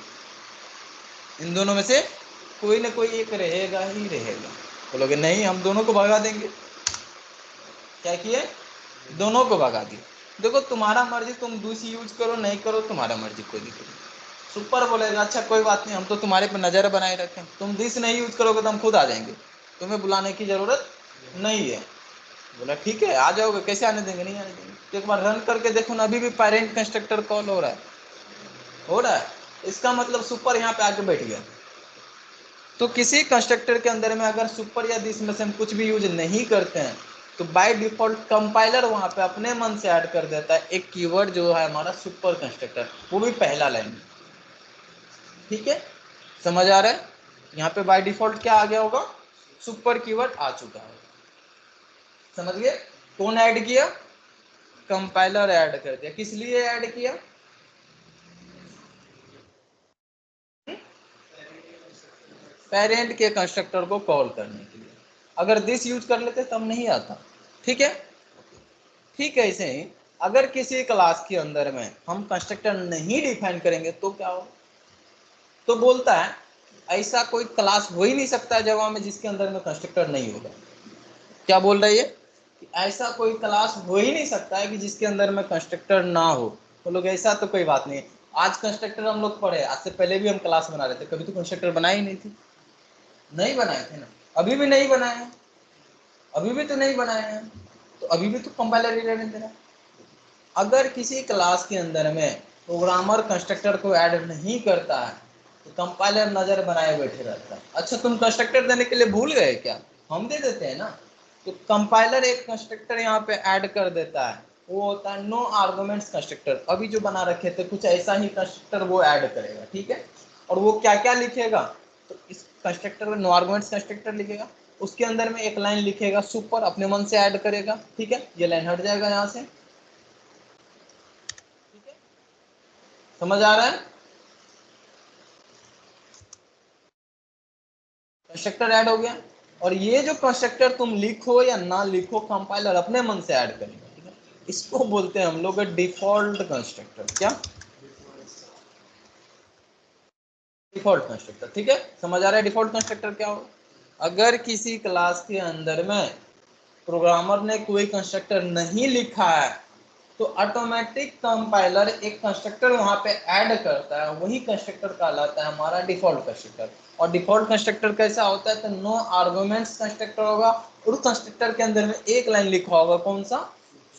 S1: इन दोनों में से कोई ना कोई एक रहेगा ही रहेगा। बोलोगे नहीं हम दोनों को भगा देंगे, क्या किए? दोनों को भगा दिए। देखो तुम्हारा मर्जी, तुम दूसरी यूज करो नहीं करो तुम्हारा मर्जी, कोई दिक्कत नहीं। सुपर बोलेगा अच्छा कोई बात नहीं हम तो तुम्हारे पर नजर बनाए रखें, तुम दिस नहीं यूज करोगे तो हम खुद आ जाएंगे, तुम्हें बुलाने की जरूरत नहीं है। बोला ठीक है आ जाओगे, कैसे आने देंगे? नहीं आने देंगे। तो एक बार रन करके देखो ना, अभी भी पेरेंट कंस्ट्रक्टर कॉल हो रहा है, हो रहा है। इसका मतलब सुपर यहाँ पे आके बैठ गया। तो किसी कंस्ट्रक्टर के अंदर में अगर सुपर या दिस में से हम कुछ भी यूज नहीं करते हैं तो बाय डिफॉल्ट कंपाइलर वहां पे अपने मन से ऐड कर देता है एक कीवर्ड जो है हमारा सुपर कंस्ट्रक्टर, वो भी पहला लाइन। ठीक है, समझ आ रहा है? यहाँ पे बाय डिफॉल्ट क्या आ गया होगा, सुपर कीवर्ड आ चुका है। समझ गए? कौन ऐड किया? कंपाइलर ऐड कर दिया। किस लिए ऐड किया? पेरेंट के कंस्ट्रक्टर को कॉल करने के लिए। अगर दिस यूज कर लेते तब नहीं आता। ठीक है, ठीक है, ऐसे ही अगर किसी क्लास के अंदर में हम कंस्ट्रक्टर नहीं डिफाइन करेंगे तो क्या होगा, तो बोलता है ऐसा कोई क्लास हो ही नहीं सकता जावा में जिसके अंदर में कंस्ट्रक्टर नहीं होगा। क्या बोल रही है कि ऐसा कोई क्लास हो ही नहीं सकता है कि जिसके अंदर में कंस्ट्रक्टर ना हो। तो लोग ऐसा तो कोई बात नहीं है, आज कंस्ट्रक्टर हम लोग पढ़े, आज से पहले भी हम क्लास बना रहे थे, कभी तो कंस्ट्रक्टर बनाए ही नहीं थे, नहीं बनाए थे ना, अभी भी नहीं बनाए हैं, अभी भी तो नहीं बनाए हैं, तो अभी भी तो कंपाइलर ही रहने देना। अगर किसी क्लास के अंदर में प्रोग्रामर कंस्ट्रक्टर को ऐड नहीं करता है तो कंपाइलर नजर बनाए बैठे रहता है। अच्छा, तुम कंस्ट्रक्टर देने के लिए भूल गए क्या, हम दे देते हैं ना। तो कंपाइलर एक कंस्ट्रक्टर यहाँ पे ऐड कर देता है, वो होता है नो आर्गुमेंट्स कंस्ट्रक्टर। अभी जो बना रखे थे कुछ ऐसा ही कंस्ट्रक्टर वो ऐड करेगा, ठीक है। और वो क्या क्या लिखेगा, तो इस कंस्ट्रक्टर में नो आर्गुमेंट्स कंस्ट्रक्टर लिखेगा, उसके अंदर में एक लाइन लिखेगा सुपर, अपने मन से ऐड करेगा, ठीक है, ये लाइन हट जाएगा यहाँ से, ठीक है, समझ आ रहा है। कंस्ट्रक्टर ऐड हो गया, और ये जो कंस्ट्रक्टर तुम लिखो या ना लिखो कंपाइलर अपने मन से ऐड करेगा, ठीक है। इसको बोलते हैं हम लोग डिफॉल्ट कंस्ट्रक्टर। क्या, डिफॉल्ट कंस्ट्रक्टर, ठीक है, समझ आ रहा है डिफॉल्ट कंस्ट्रक्टर क्या हो। अगर किसी क्लास के अंदर में प्रोग्रामर ने कोई कंस्ट्रक्टर नहीं लिखा है तो ऑटोमेटिक कंपाइलर एक कंस्ट्रक्टर वहां पे ऐड करता है, वही कंस्ट्रक्टर कहलाता है हमारा डिफॉल्ट कंस्ट्रक्टर। और डिफॉल्ट कंस्ट्रक्टर कैसा होता है, तो नो आर्गुमेंट्स कंस्ट्रक्टर होगा, और कंस्ट्रक्टर के अंदर में एक लाइन लिखा होगा, कौन सा,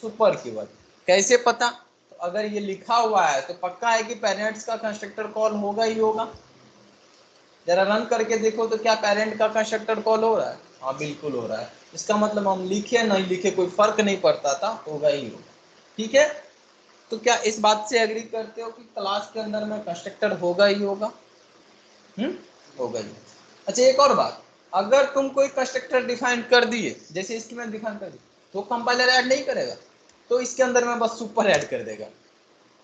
S1: सुपर कीवर्ड। कैसे पता, तो अगर ये लिखा हुआ है तो पक्का है कि पेरेंट्स का कंस्ट्रक्टर कॉल होगा ही होगा। जरा रन करके देखो तो क्या पेरेंट का कंस्ट्रक्टर कॉल हो रहा है, हाँ बिल्कुल हो रहा है। इसका मतलब हम लिखे नहीं लिखे कोई फर्क नहीं पड़ता था, होगा ही होगा, ठीक है। तो क्या इस बात से एग्री करते हो कि क्लास के अंदर में कंस्ट्रक्टर होगा ही होगा, होगा ही। अच्छा, एक और बात, अगर तुम कोई कंस्ट्रक्टर डिफाइन कर दिए, जैसे इसकी मैं डिफाइन कर दी, तो कंपाइलर ऐड नहीं करेगा, तो इसके अंदर में बस सुपर ऐड कर देगा,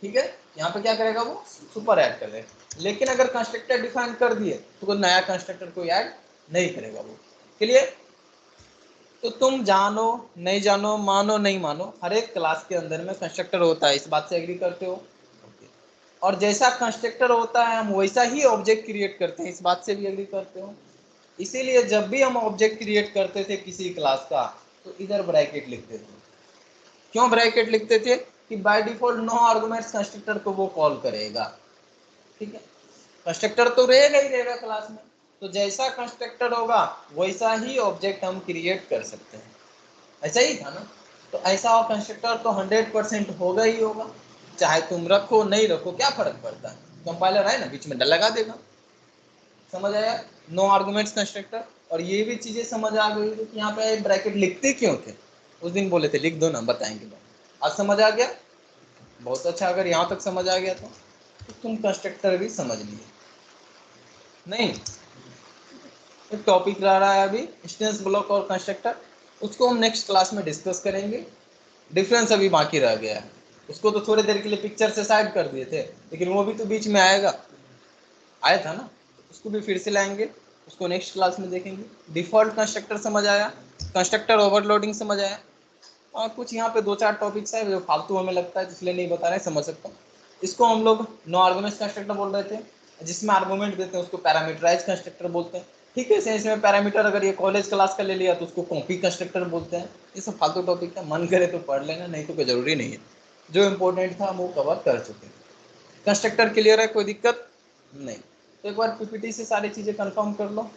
S1: ठीक है। यहाँ पे क्या करेगा, वो सुपर ऐड कर देगा। लेकिन अगर कंस्ट्रक्टर डिफाइन कर दिए तो कोई नया कंस्ट्रक्टर कोई ऐड नहीं करेगा वो। क्लियर। तो तुम जानो नहीं जानो, मानो नहीं मानो, हर एक क्लास के अंदर में कंस्ट्रक्टर होता है, इस बात से एग्री करते हो। और जैसा कंस्ट्रक्टर होता है हम वैसा ही ऑब्जेक्ट क्रिएट करते हैं, इस बात से भी एग्री करते हो। इसीलिए जब भी हम ऑब्जेक्ट क्रिएट करते थे किसी क्लास का तो इधर ब्रैकेट लिखते थे। क्यों ब्रैकेट लिखते थे, कि by default no arguments constructor को वो कॉल करेगा, ठीक है। कंस्ट्रक्टर तो रहेगा ही रहेगा क्लास में, तो जैसा कंस्ट्रक्टर होगा वैसा ही ऑब्जेक्ट हम क्रिएट कर सकते हैं, ऐसा ही था ना। तो ऐसा कंस्ट्रक्टर तो 100% होगा ही होगा, चाहे तुम रखो नहीं रखो क्या फर्क पड़ता है, कंपाइलर है ना बीच में लगा देगा। समझ आया, नो आर्गुमेंट्स कंस्ट्रक्टर। और ये भी चीजें समझ आ गई कि यहाँ पे ब्रैकेट लिखते क्यों थे, उस दिन बोले थे लिख दो ना, बताएंगे। आज समझ आ गया, बहुत अच्छा। अगर यहाँ तक समझ आ गया तो तुम कंस्ट्रक्टर भी समझ लिए। नहीं, एक टॉपिक रह रहा है अभी इंस्टेंस ब्लॉक और कंस्ट्रक्टर, उसको हम नेक्स्ट क्लास में डिस्कस करेंगे। डिफरेंस अभी बाकी रह गया है, उसको तो थोड़ी देर के लिए पिक्चर से साइड कर दिए थे, लेकिन वो भी तो बीच में आएगा, आया था ना, उसको भी फिर से लाएंगे, उसको नेक्स्ट क्लास में देखेंगे। डिफॉल्ट कंस्ट्रक्टर समझ आया, कंस्ट्रक्टर ओवरलोडिंग समझ आया, और कुछ यहाँ पे दो चार टॉपिक्स है जो फालतू हमें लगता है इसलिए नहीं बता रहे, समझ सकता हूँ। इसको हम लोग नो आर्गुमेंट्स कंस्ट्रक्टर बोल रहे थे, जिसमें आर्गुमेंट देते हैं उसको पैरामीटराइज कंस्ट्रक्टर बोलते हैं, ठीक है। सेंस में पैरामीटर अगर ये कॉलेज क्लास का ले लिया तो उसको कॉपी कंस्ट्रक्टर बोलते हैं। ये सब फालतू टॉपिक है, मन करे तो पढ़ लेना, नहीं तो कोई जरूरी नहीं है, जो इम्पोर्टेंट था वो कवर कर चुके हैं। कंस्ट्रक्टर क्लियर है, कोई दिक्कत नहीं। तो एक बार पीपीटी से सारी चीज़ें कंफर्म कर लो,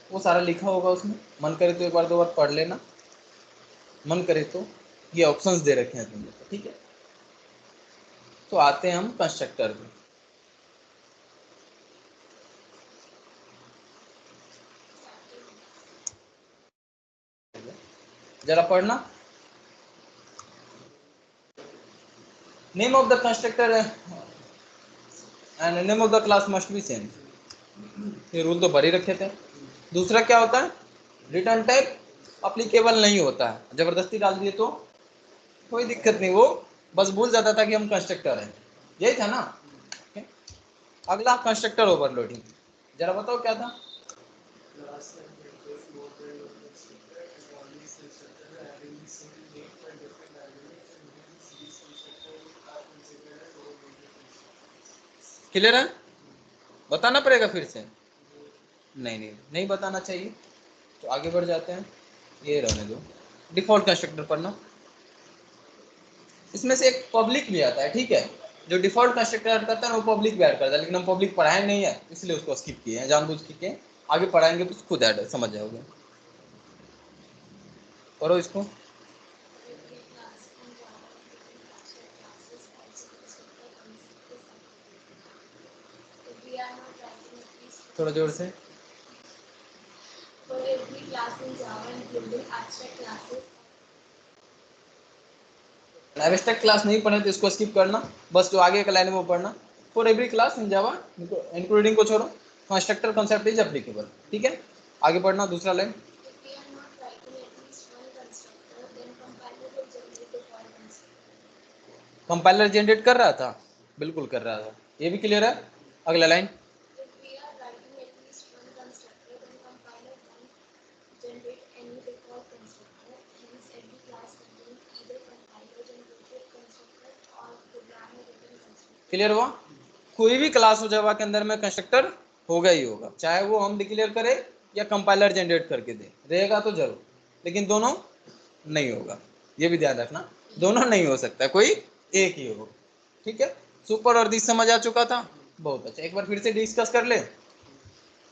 S1: वो सारा लिखा होगा उसमें, मन करे तो एक बार दो बार पढ़ लेना, मन करे तो ये ऑप्शंस दे रखे हैं तुम लोग को, ठीक है। तो आते हैं हम कंस्ट्रक्टर में। जरा पढ़ना, name of the constructor and name of the class must be same, ये रूल तो भर ही रखे थे। दूसरा क्या होता है, रिटर्न टाइप अप्लीकेबल नहीं होता है, जबरदस्ती डाल दिए तो कोई दिक्कत नहीं, वो बस भूल जाता था कि हम कंस्ट्रक्टर हैं, यही था ना। अगला कंस्ट्रक्टर ओवरलोडिंग, जरा बताओ क्या था। क्लियर है? बताना पड़ेगा फिर से? नहीं बताना चाहिए। तो आगे बढ़ जाते हैं, ये रहने दो। डिफॉल्ट कंस्ट्रक्टर पढ़ना, इसमें से एक पब्लिक भी आता है, ठीक है। जो डिफॉल्ट कंस्ट्रक्टर ऐड करता है वो पब्लिक भी ऐड करता है, लेकिन हम पब्लिक पढ़ाए नहीं है इसलिए उसको स्किप किए हैं, जानबूझ के किए। आगे पढ़ाएंगे तो खुद ऐड समझ जाओगे। करो इसको। थोड़ा जोर से।
S3: For every class in Java, including abstract classes.
S1: Abstract class नहीं पढ़े तो इसको स्किप करना, बस जो आगे का लाइन है वो पढ़ना। For every class in Java including को छोड़ो, कंस्ट्रक्टर कंसेप्ट इज एप्लीकेबल, ठीक है। आगे पढ़ना दूसरा line.
S3: If we are not writing at least one constructor, then compiler will generate default constructor.
S1: Compiler generate कर रहा था, बिल्कुल कर रहा था, ये भी क्लियर है। अगला line.
S3: If we are writing at least one constructor, then compiler won't generate any default constructor. Hence, every class contains either compiler generated constructor or programmer written constructor.
S1: Clear हुआ? कोई भी क्लास हो जावा के अंदर में constructor होगा ही होगा, चाहे वो हम डिक्लेयर करें या कंपाइलर जनरेट करके दे, रहेगा तो जरूर, लेकिन दोनों नहीं होगा, ये भी ध्यान रखना। दोनों नहीं हो सकता, कोई एक ही हो, ठीक है। सुपर और दिस समझ आ चुका था, बहुत अच्छा। एक बार फिर से डिस्कस कर ले,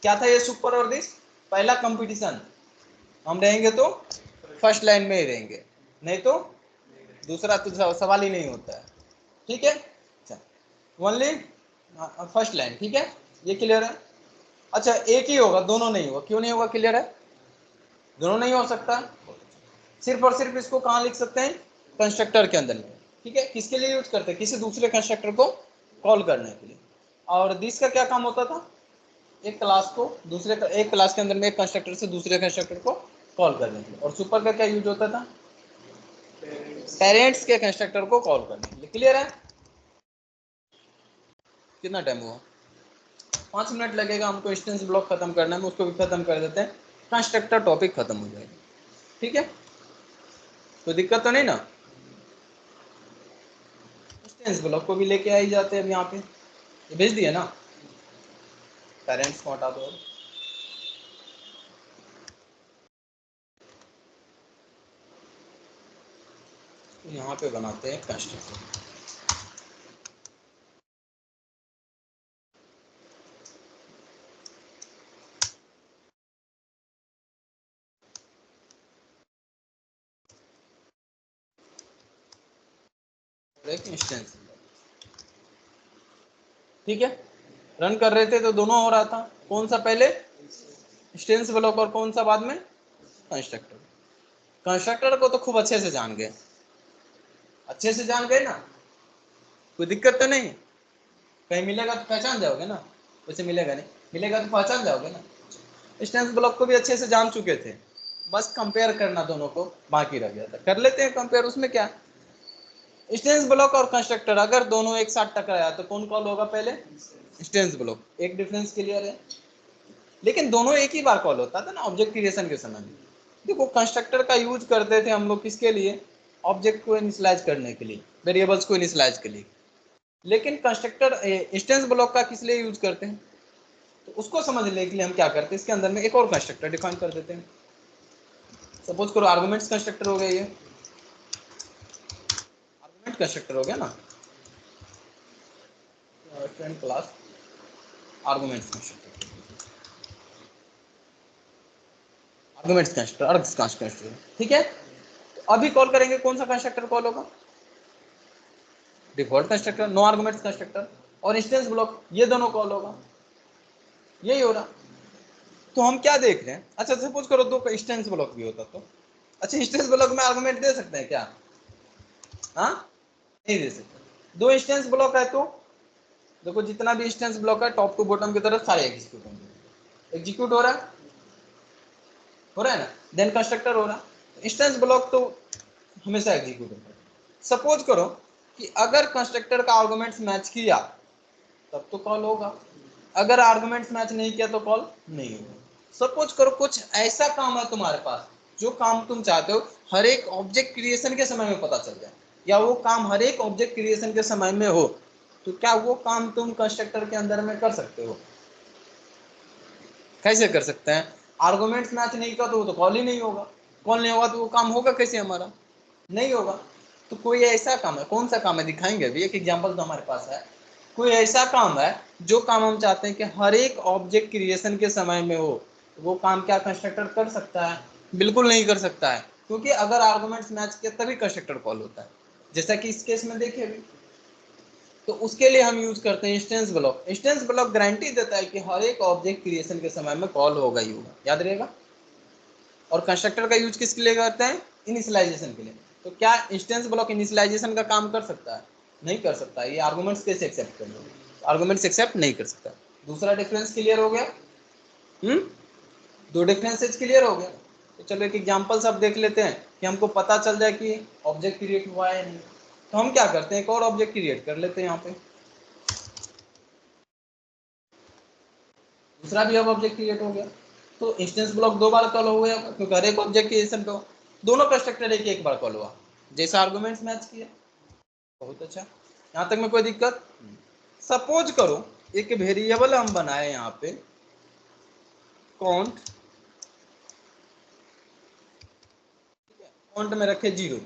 S1: क्या था ये सुपर और दिस? पहला कंपटीशन, हम रहेंगे तो फर्स्ट लाइन में ही रहेंगे, नहीं तो दूसरा तो सवाल ही नहीं होता है, ठीक है। ओनली फर्स्ट लाइन, ठीक है, ये क्लियर है। अच्छा, एक ही होगा, दोनों नहीं होगा, क्यों नहीं होगा? क्लियर है, दोनों नहीं हो सकता। सिर्फ और सिर्फ इसको कहाँ लिख सकते हैं? कंस्ट्रक्टर के अंदर में, ठीक है। किसके लिए यूज करते हैं? किसी दूसरे कंस्ट्रक्टर को कॉल करने के लिए। और दिस का क्या काम होता था? एक क्लास को दूसरे एक क्लास के अंदर में एक कंस्ट्रक्टर से दूसरे कंस्ट्रक्टर को कॉल करने के लिए। और सुपर का क्या यूज होता था? पेरेंट्स के कंस्ट्रक्टर को कॉल करने के लिए। क्लियर है? कितना टाइम हुआ? 5 मिनट लगेगा हमको इंस्टेंस ब्लॉक खत्म करने में, उसको भी खत्म कर देते हैं, कंस्ट्रक्टर टॉपिक खत्म हो जाएगा, ठीक है। कोई दिक्कत तो नहीं ना? इंस्टेंस ब्लॉक को भी लेके आ ही जाते हैं अब यहाँ पे, ये भेज दिया ना। पेरेंट्स को हटा दो, यहाँ पे बनाते हैं कंस्ट्रक्टर। इंस्टेंस, ठीक है। रन कर रहे थे तो दोनों हो रहा था, कौन सा पहले? इंस्टेंस ब्लॉक, और कौन सा बाद में? कंस्ट्रक्टर। कंस्ट्रक्टर को तो खूब अच्छे से जान गए, अच्छे से जान गए ना, कोई दिक्कत तो नहीं। कहीं मिलेगा तो पहचान जाओगे ना, वैसे मिलेगा नहीं, मिलेगा तो पहचान जाओगे ना। इंस्टेंस ब्लॉक को भी अच्छे से जान चुके थे, बस कंपेयर करना दोनों को बाकी रह गया था। कर लेते हैं कंपेयर, उसमें क्या। इंस्टेंस ब्लॉक और कंस्ट्रक्टर अगर दोनों एक साथ टकराया तो कौन कॉल होगा पहले? Instance block. एक डिफरेंस क्लियर है, लेकिन दोनों एक ही बार कॉल होता था ना ऑब्जेक्ट क्रिएशन के समय में। देखो, कंस्ट्रक्टर का यूज करते थे हम लोग किसके लिए? ऑब्जेक्ट को इनिशियलाइज करने के लिए, वेरिएबल्स को इनिशियलाइज के लिए। लेकिन कंस्ट्रक्टर इंस्टेंस ब्लॉक का किस लिए यूज करते हैं? तो उसको समझने के लिए हम क्या करते हैं, इसके अंदर में एक और कंस्ट्रक्टर डिफाइन कर देते हैं। सपोज करो आर्गुमेंट्स कंस्ट्रक्टर हो गया, ये आर्गुमेंट कंस्ट्रक्टर हो गया ना, student class arguments constructor, arguments constructor, ठीक है। तो अभी कॉल करेंगे, कौन सा कंस्ट्रक्टर कॉल होगा? Default constructor, no arguments constructor और इंस्टेंस ब्लॉक, ये दोनों कॉल होगा, यही हो रहा। तो हम क्या देख रहे हैं? अच्छा, सपोज करो दो इंस्टेंस ब्लॉक भी होता तो, अच्छा इंस्टेंस ब्लॉक में आर्गुमेंट दे सकते हैं क्या? हाँ, नहीं दे सकते। दो इंस्टेंस ब्लॉक है तो देखो, जितना भी इंस्टेंस ब्लॉक है टॉप टू बॉटम की तरफ सारे एग्जीक्यूट होंगे। एग्जीक्यूट हो रहा है ना, देन कंस्ट्रक्टर हो रहा। इंस्टेंस ब्लॉक तो हमेशा एग्जीक्यूट होता है। सपोज करो कि अगर कंस्ट्रक्टर का आर्गुमेंट्स मैच किया तब तो कॉल होगा, अगर आर्गुमेंट्स मैच नहीं किया तो कॉल नहीं होगा। सपोज करो कुछ ऐसा काम है तुम्हारे पास, जो काम तुम चाहते हो हर एक ऑब्जेक्ट क्रिएशन के समय में पता चल जाए, या वो काम हर एक ऑब्जेक्ट क्रिएशन के समय में हो, तो क्या वो काम तुम कंस्ट्रक्टर के अंदर में कर सकते हो? कैसे कर सकते हैं? आर्गुमेंट्स मैच नहीं का तो वो तो कॉल ही नहीं होगा, कॉल नहीं होगा तो वो काम होगा कैसे हमारा? नहीं होगा। तो कोई ऐसा काम है, कौन सा काम है दिखाएंगे अभी, एक एग्जांपल तो हमारे पास है। कोई ऐसा काम है जो काम हम चाहते हैं कि हर एक ऑब्जेक्ट क्रिएशन के समय में हो, वो काम क्या कंस्ट्रक्टर कर सकता है? बिल्कुल नहीं कर सकता है, क्योंकि अगर आर्गुमेंट्स मैच किया तभी कंस्ट्रक्टर कॉल होता है, जैसा कि इस केस में देखिए अभी। तो उसके लिए हम यूज करते हैं instance block. Instance block guarantee देता है कि हर एक ऑब्जेक्ट क्रिएशन के समय में कॉल होगा ही होगा, याद रहेगा। और कंस्ट्रक्टर का यूज किसके लिए करते हैं? इनिशियलाइजेशन के लिए। तो क्या इंस्टेंस ब्लॉक इनिशियलाइजेशन का काम कर सकता है? नहीं कर सकता। ये आर्गुमेंट्स कैसे एक्सेप्ट कर लो? आर्गुमेंट्स एक्सेप्ट नहीं कर सकता। दूसरा डिफरेंस क्लियर हो गया? दो डिफरेंसेस क्लियर हो गया। तो चलो एक एग्जांपल सब देख लेते हैं कि हमको पता चल जाए कि ऑब्जेक्ट क्रिएट हुआ है नहीं। तो हम क्या करते हैं, एक और ऑब्जेक्ट क्रिएट कर लेते हैं यहाँ पे। दूसरा भी अब ऑब्जेक्ट क्रिएट हो गया। तो इंस्टेंस ब्लॉक दो बार कॉल हो गया, क्योंकि हर एक ऑब्जेक्ट क्रिएशन पे दोनों कंस्ट्रक्टर एक बार कॉल हुआ, जैसा आर्गुमेंट्स मैच किया। बहुत अच्छा, यहाँ तक में कोई दिक्कत? सपोज करो एक वेरिएबल हम बनाए यहाँ पे काउंट, काउंट में रखे 0,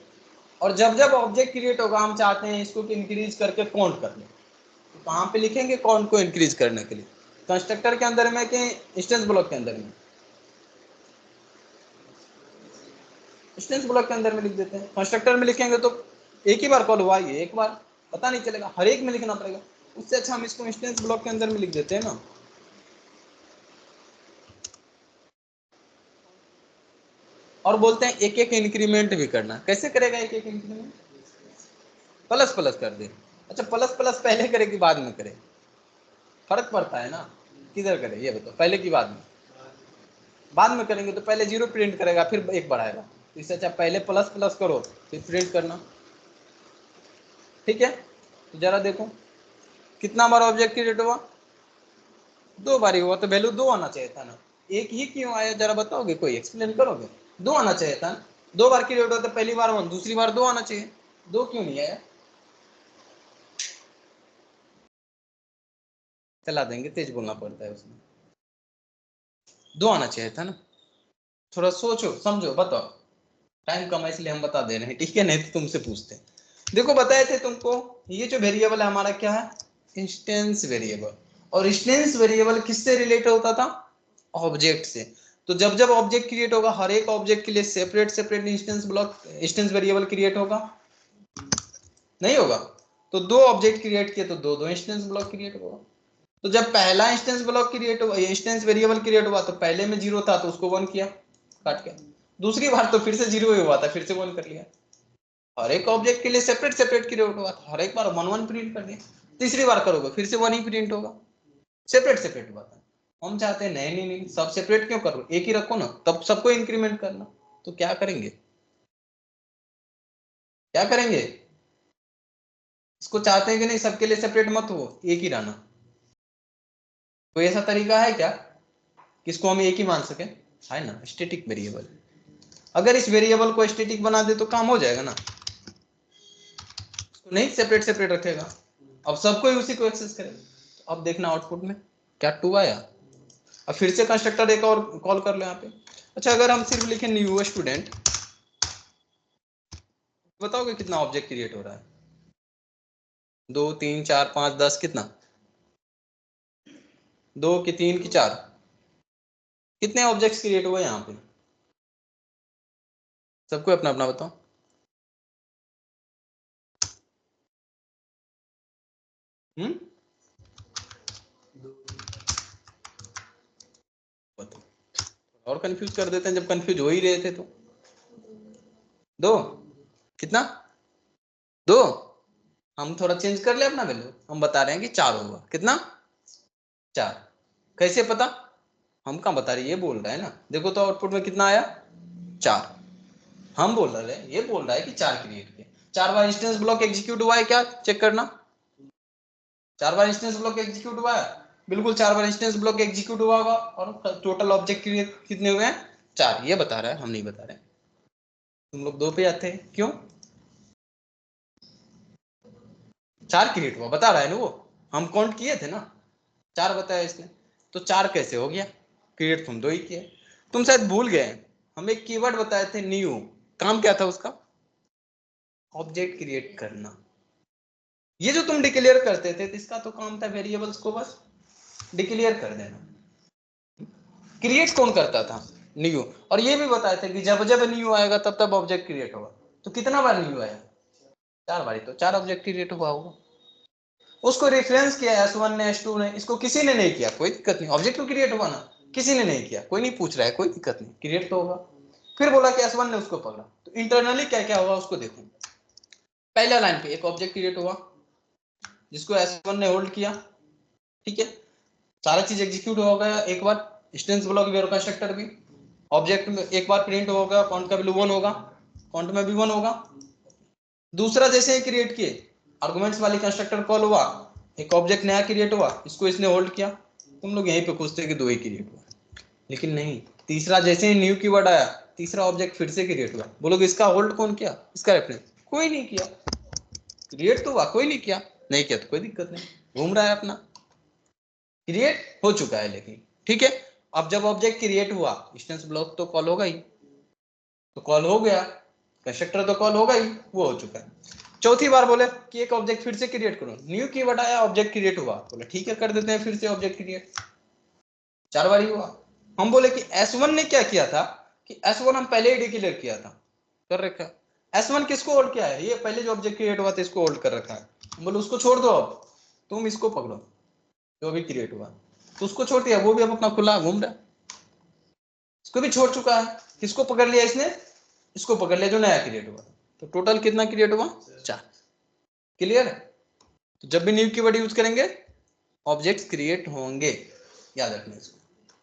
S1: और जब जब ऑब्जेक्ट क्रिएट होगा हम चाहते हैं इसको इंक्रीज करके काउंट कर लें। तो कहाँ पे लिखेंगे काउंट को इंक्रीज करने के लिए? कंस्ट्रक्टर के अंदर में कि इंस्टेंस ब्लॉक के अंदर में? इंस्टेंस ब्लॉक के अंदर में लिख देते हैं। कंस्ट्रक्टर में लिखेंगे तो एक ही बार कॉल हुआ, ये एक बार पता नहीं चलेगा, हर एक में लिखना पड़ेगा। उससे अच्छा हम इसको इंस्टेंस ब्लॉक के अंदर में लिख देते हैं ना। और बोलते हैं एक एक इंक्रीमेंट भी करना। कैसे करेगा एक एक इंक्रीमेंट? प्लस प्लस कर दे। अच्छा, प्लस प्लस पहले करे कि बाद में करे? फर्क पड़ता है ना, किधर करे ये बताओ, पहले की बाद में? बाद में करेंगे तो पहले 0 प्रिंट करेगा फिर एक बढ़ाएगा। तो इससे अच्छा पहले प्लस प्लस करो फिर प्रिंट करना। ठीक है, तो जरा देखो कितना बार ऑब्जेक्ट क्रिएट हुआ? 2 बार ही हुआ। तो वैल्यू 2 आना चाहिए था ना, एक ही क्यों आया जरा बताओगे, कोई एक्सप्लेन करोगे? 2 आना चाहिए था। 2 बार क्रिएट हुआ तो पहली बार 1, दूसरी बार 2 आना चाहिए। 2 क्यों नहीं आया? चला देंगे, तेज बोलना पड़ता है उसमें। 2 आना चाहिए था ना। थोड़ा सोचो समझो बताओ। टाइम कम है इसलिए हम बता दे रहे हैं, ठीक है, नहीं तो तुमसे पूछते। देखो बताए थे तुमको, ये जो वेरिएबल है हमारा क्या है? Instance variable. और इंस्टेंस वेरिएबल किससे रिलेटेड होता था? ऑब्जेक्ट से। तो जब जब ऑब्जेक्ट क्रिएट होगा हर एक ऑब्जेक्ट के लिए separate separate instance block, instance variable create होगा? नहीं होगा। तो 2 ऑब्जेक्ट क्रिएट किए तो दो दो इंस्टेंस ब्लॉक क्रिएट होगा। तो जब पहला इंस्टेंस ब्लॉक क्रिएट हुआ, इंस्टेंस वेरिएबल क्रिएट हुआ, तो पहले में 0 था तो उसको 1 किया काट के। दूसरी बार तो फिर से 0 ही हुआ था, फिर से 1 कर लिया। हर एक ऑब्जेक्ट के लिए सेपरेट सेपरेट क्रिएट हुआ था, हर एक बार 1 1 प्रिंट कर दिया। तीसरी बार करोगे फिर से 1 ही प्रिंट होगा, सेपरेट सेपरेट हुआ था। हम चाहते हैं नहीं नहीं नहीं, सब सेपरेट क्यों करो, एक ही रखो ना, तब सबको इंक्रीमेंट करना। तो क्या करेंगे, क्या करेंगे? इसको चाहते हैं कि नहीं सबके लिए सेपरेट मत हो, एक ही रहना। कोई ऐसा तरीका है क्या किसको हम एक ही मान सके? है ना, स्टैटिक वेरिएबल। अगर इस वेरिएबल को स्टैटिक बना दे तो काम हो जाएगा ना, नहीं सेपरेट सेपरेट रखेगा। अब सबको ही उसी को एक्सेस करेगा। अब देखना आउटपुट में क्या 2 आया। अब फिर से कंस्ट्रक्टर एक और कॉल कर लो यहाँ पे। अच्छा, अगर हम सिर्फ लिखें न्यू स्टूडेंट, बताओगे कितना ऑब्जेक्ट क्रिएट हो रहा है? 2 3 4 5 10, कितना? 2 की 3 की 4, कितने ऑब्जेक्ट्स क्रिएट हुए यहाँ पे? सबको अपना अपना बताओ। बताओ, और कंफ्यूज कर देते हैं जब कंफ्यूज हो ही रहे थे तो। 2, कितना? 2। हम थोड़ा चेंज कर ले अपना वैल्यू, हम बता रहे हैं कि 4 होगा। कितना? 4। कैसे पता? हम कहाँ बता रहे, ये बोल रहा है ना, देखो तो आउटपुट में कितना आया? 4। हम बोल रहे हैं, ये बोल रहा है कि 4 क्रिएट किए। 4 बार इंस्टेंस ब्लॉक एग्जीक्यूट हुआ है क्या, चेक करना। 4 बार इंस्टेंस ब्लॉक एग्जीक्यूट हुआ है, बिल्कुल 4 बार इंस्टेंस ब्लॉक एग्जीक्यूट हुआ होगा। और टोटल ऑब्जेक्ट क्रिएट कितने हुए हैं? 4। ये बता रहा है, हम नहीं बता रहे। तुम लोग 2 पे आते हैं क्यों? 4 क्रिएट हुआ, बता रहा है ना वो, हम काउंट किए थे ना, 4 बताया इसने, तो 4 कैसे हो गया? क्रिएट तुम 2 ही किए। तुम शायद भूल गए, हम एक कीवर्ड बताए थे न्यू, काम क्या था उसका? ऑब्जेक्ट क्रिएट करना। ये जो तुम डिक्लेयर करते थे इसका तो काम था वेरिएबल्स को बस डिक्लेयर कर देना। क्रिएट कौन करता था? न्यू। और ये भी बताए थे कि जब जब न्यू आएगा तब तब ऑब्जेक्ट क्रिएट होगा। तो कितना बार न्यू आया? 4 बार, तो 4 ऑब्जेक्ट क्रिएट हुआ होगा। उसको रेफरेंस किया S1 ने, S2 ने, इसको किसी ने नहीं किया, कोई दिक्कत नहीं, ऑब्जेक्ट तो क्रिएट हुआ ना, किसी ने नहीं किया, कोई नहीं पूछ रहा है, कोई दिक्कत नहीं, क्रिएट तो होगा। फिर बोला कि S1 ने उसको पकड़ा, तो इंटरनली क्या क्या होगा उसको देखो। पहला लाइन पे एक ऑब्जेक्ट क्रिएट हुआ जिसको S1 ने होल्ड किया, ठीक है, सारा चीज एग्जीक्यूट हो गया एक बार, इंस्टेंस ब्लॉक भी और कंस्ट्रक्टर भी, ऑब्जेक्ट में एक बार प्रिंट होगा, काउंट का वैल्यू 1 होगा, काउंट में भी 1 होगा। दूसरा जैसे ही क्रिएट किए, आर्गुमेंट्स वाली कंस्ट्रक्टर कॉल हुआ, एक ऑब्जेक्ट नया क्रिएट हुआ, इसको इसने होल्ड किया। तुम लोग यहीं पे पूछते कि 2 ही क्रिएट हुआ, लेकिन नहीं, तीसरा जैसे ही न्यू कीवर्ड आया, तीसरा ऑब्जेक्ट फिर से क्रिएट हुआ। बोलोगे इसका होल्ड कौन किया? इसका रेफरेंस कोई नहीं किया, क्रिएट तो हुआ, कोई नहीं किया, नहीं किया तो कोई दिक्कत नहीं, घूम रहा है अपना, क्रिएट हो चुका है लेकिन, ठीक है। अब जब ऑब्जेक्ट क्रिएट हुआ, इंस्टेंस ब्लॉक तो कॉल होगा ही, तो कॉल हो गया, कंस्ट्रक्टर तो कॉल होगा ही, वो हो चुका है। चौथी बार बोले कि एक ऑब्जेक्ट फिर से क्रिएट करो, न्यू कीवर्ड आया, ऑब्जेक्ट क्रिएट हुआ, बोले ठीक है कर देते हैं फिर से ऑब्जेक्ट क्रिएट। 4 बार ही हुआ। हम बोले कि S1 ने क्या किया था कि S1 हम पहले ही डिक्लेयर किया था, कर रखा। S1 किसको होल्ड किया है? ये पहले जो ऑब्जेक्ट क्रिएट हुआ था इसको होल्ड कर रखा है। बोले उसको छोड़ दो, अब तुम इसको पकड़ो जो भी क्रिएट हुआ, तो उसको छोड़ दिया, वो भी अब अपना खुला घूम रहा है, इसको भी छोड़ चुका है। किसको पकड़ लिया इसने? इसको पकड़ लिया जो नया क्रिएट हुआ। तो टोटल कितना क्रिएट हुआ? 4। क्लियर है? तो जब भी न्यू कीवर्ड यूज करेंगे ऑब्जेक्ट्स क्रिएट होंगे, याद रखना इसको।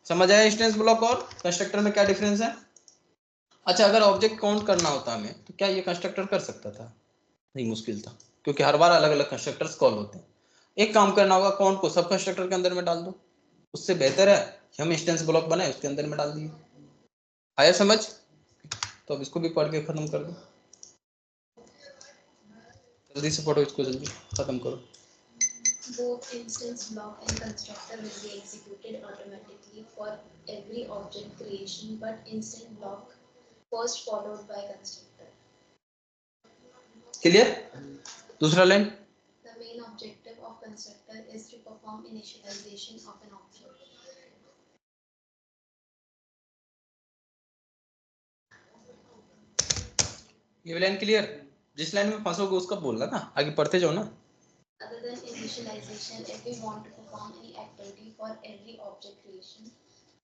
S1: समझ आया इंस्टेंस ब्लॉक और कंस्ट्रक्टर में क्या डिफरेंस है? अच्छा, अगर ऑब्जेक्ट काउंट करना होता हमें तो क्या ये कंस्ट्रक्टर कर सकता था? नहीं, मुश्किल था, क्योंकि हर बार अलग अलग कंस्ट्रक्टर्स कॉल होते हैं। एक काम करना होगा, काउंट को सब कंस्ट्रक्टर के अंदर में डाल दो, उससे बेहतर है कि हम इंस्टेंस ब्लॉक बनाए उसके अंदर में डाल दिए। आया समझ? तो अब इसको भी पढ़ के खत्म कर दो, जल्दी से पढ़ो इसको, जल्दी खत्म करो।
S3: Both instance block and constructor will be executed automatically for every object creation, but instant block first followed by constructor.
S1: Clear? दूसरा line,
S3: The main objective of constructor is to perform initialization of an object.
S1: ये line clear? जिस line में फंसोगे उसका बोलना ना, आगे पढ़ते जाओ ना।
S3: Other than initialization, if we want to perform any activity for every object creation,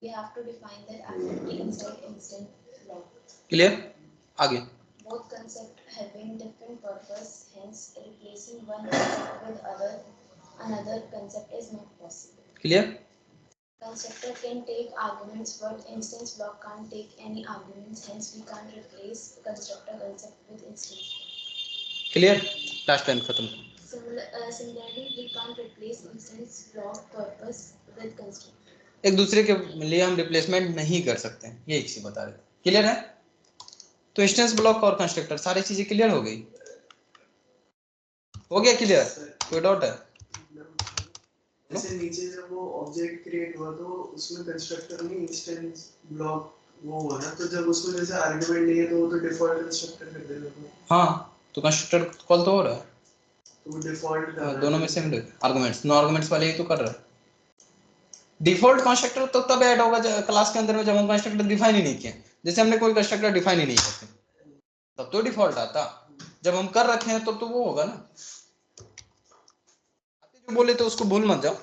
S3: we have to define that activity inside instant block.
S1: Clear? आगे,
S3: Both concepts having different purpose, hence replacing one concept with another concept is not possible.
S1: Clear?
S3: Constructor can take arguments, but instance block can't take any arguments, hence we can't replace constructor concept with instance block.
S1: Clear? Last line खत्म।
S3: Similarly, we can't replace instance block purpose with constructor.
S1: एक दूसरे के लिए हम replacement नहीं कर सकते हैं, ये एक चीज बता रहे थे। क्लियर है? तो इंस्टेंस ब्लॉक और कंस्ट्रक्टर सारी चीजें क्लियर हो गई? हो गया क्लियर? कोई डाउट है?
S2: जैसे नीचे जब वो ऑब्जेक्ट क्रिएट हुआ तो उसमें कंस्ट्रक्टर में इंस्टेंस ब्लॉक वो हुआ ना, तो जब उसमें जैसे आर्गुमेंट नहीं है तो वो तो डिफॉल्ट कंस्ट्रक्टर कर देगा।
S1: हाँ, तो कंस्ट्रक्टर कॉल तो हो रहा है,
S2: तो डिफॉल्ट
S1: दोनों में सेम आर्गुमेंट्स, नो आर्गुमेंट्स वाले ही तो कर रहा है। डिफॉल्ट कंस्ट्रक्टर तो तब ऐड होगा क्लास के अंदर में जब हम कंस्ट्रक्टर डिफाइन ही नहीं किए। जैसे हमने कोई कंस्ट्रक्टर डिफाइन ही नहीं करते तब तो डिफॉल्ट आता, जब हम कर रखे हैं तब तो वो होगा ना। जो बोले तो उसको भूल मत जाओ।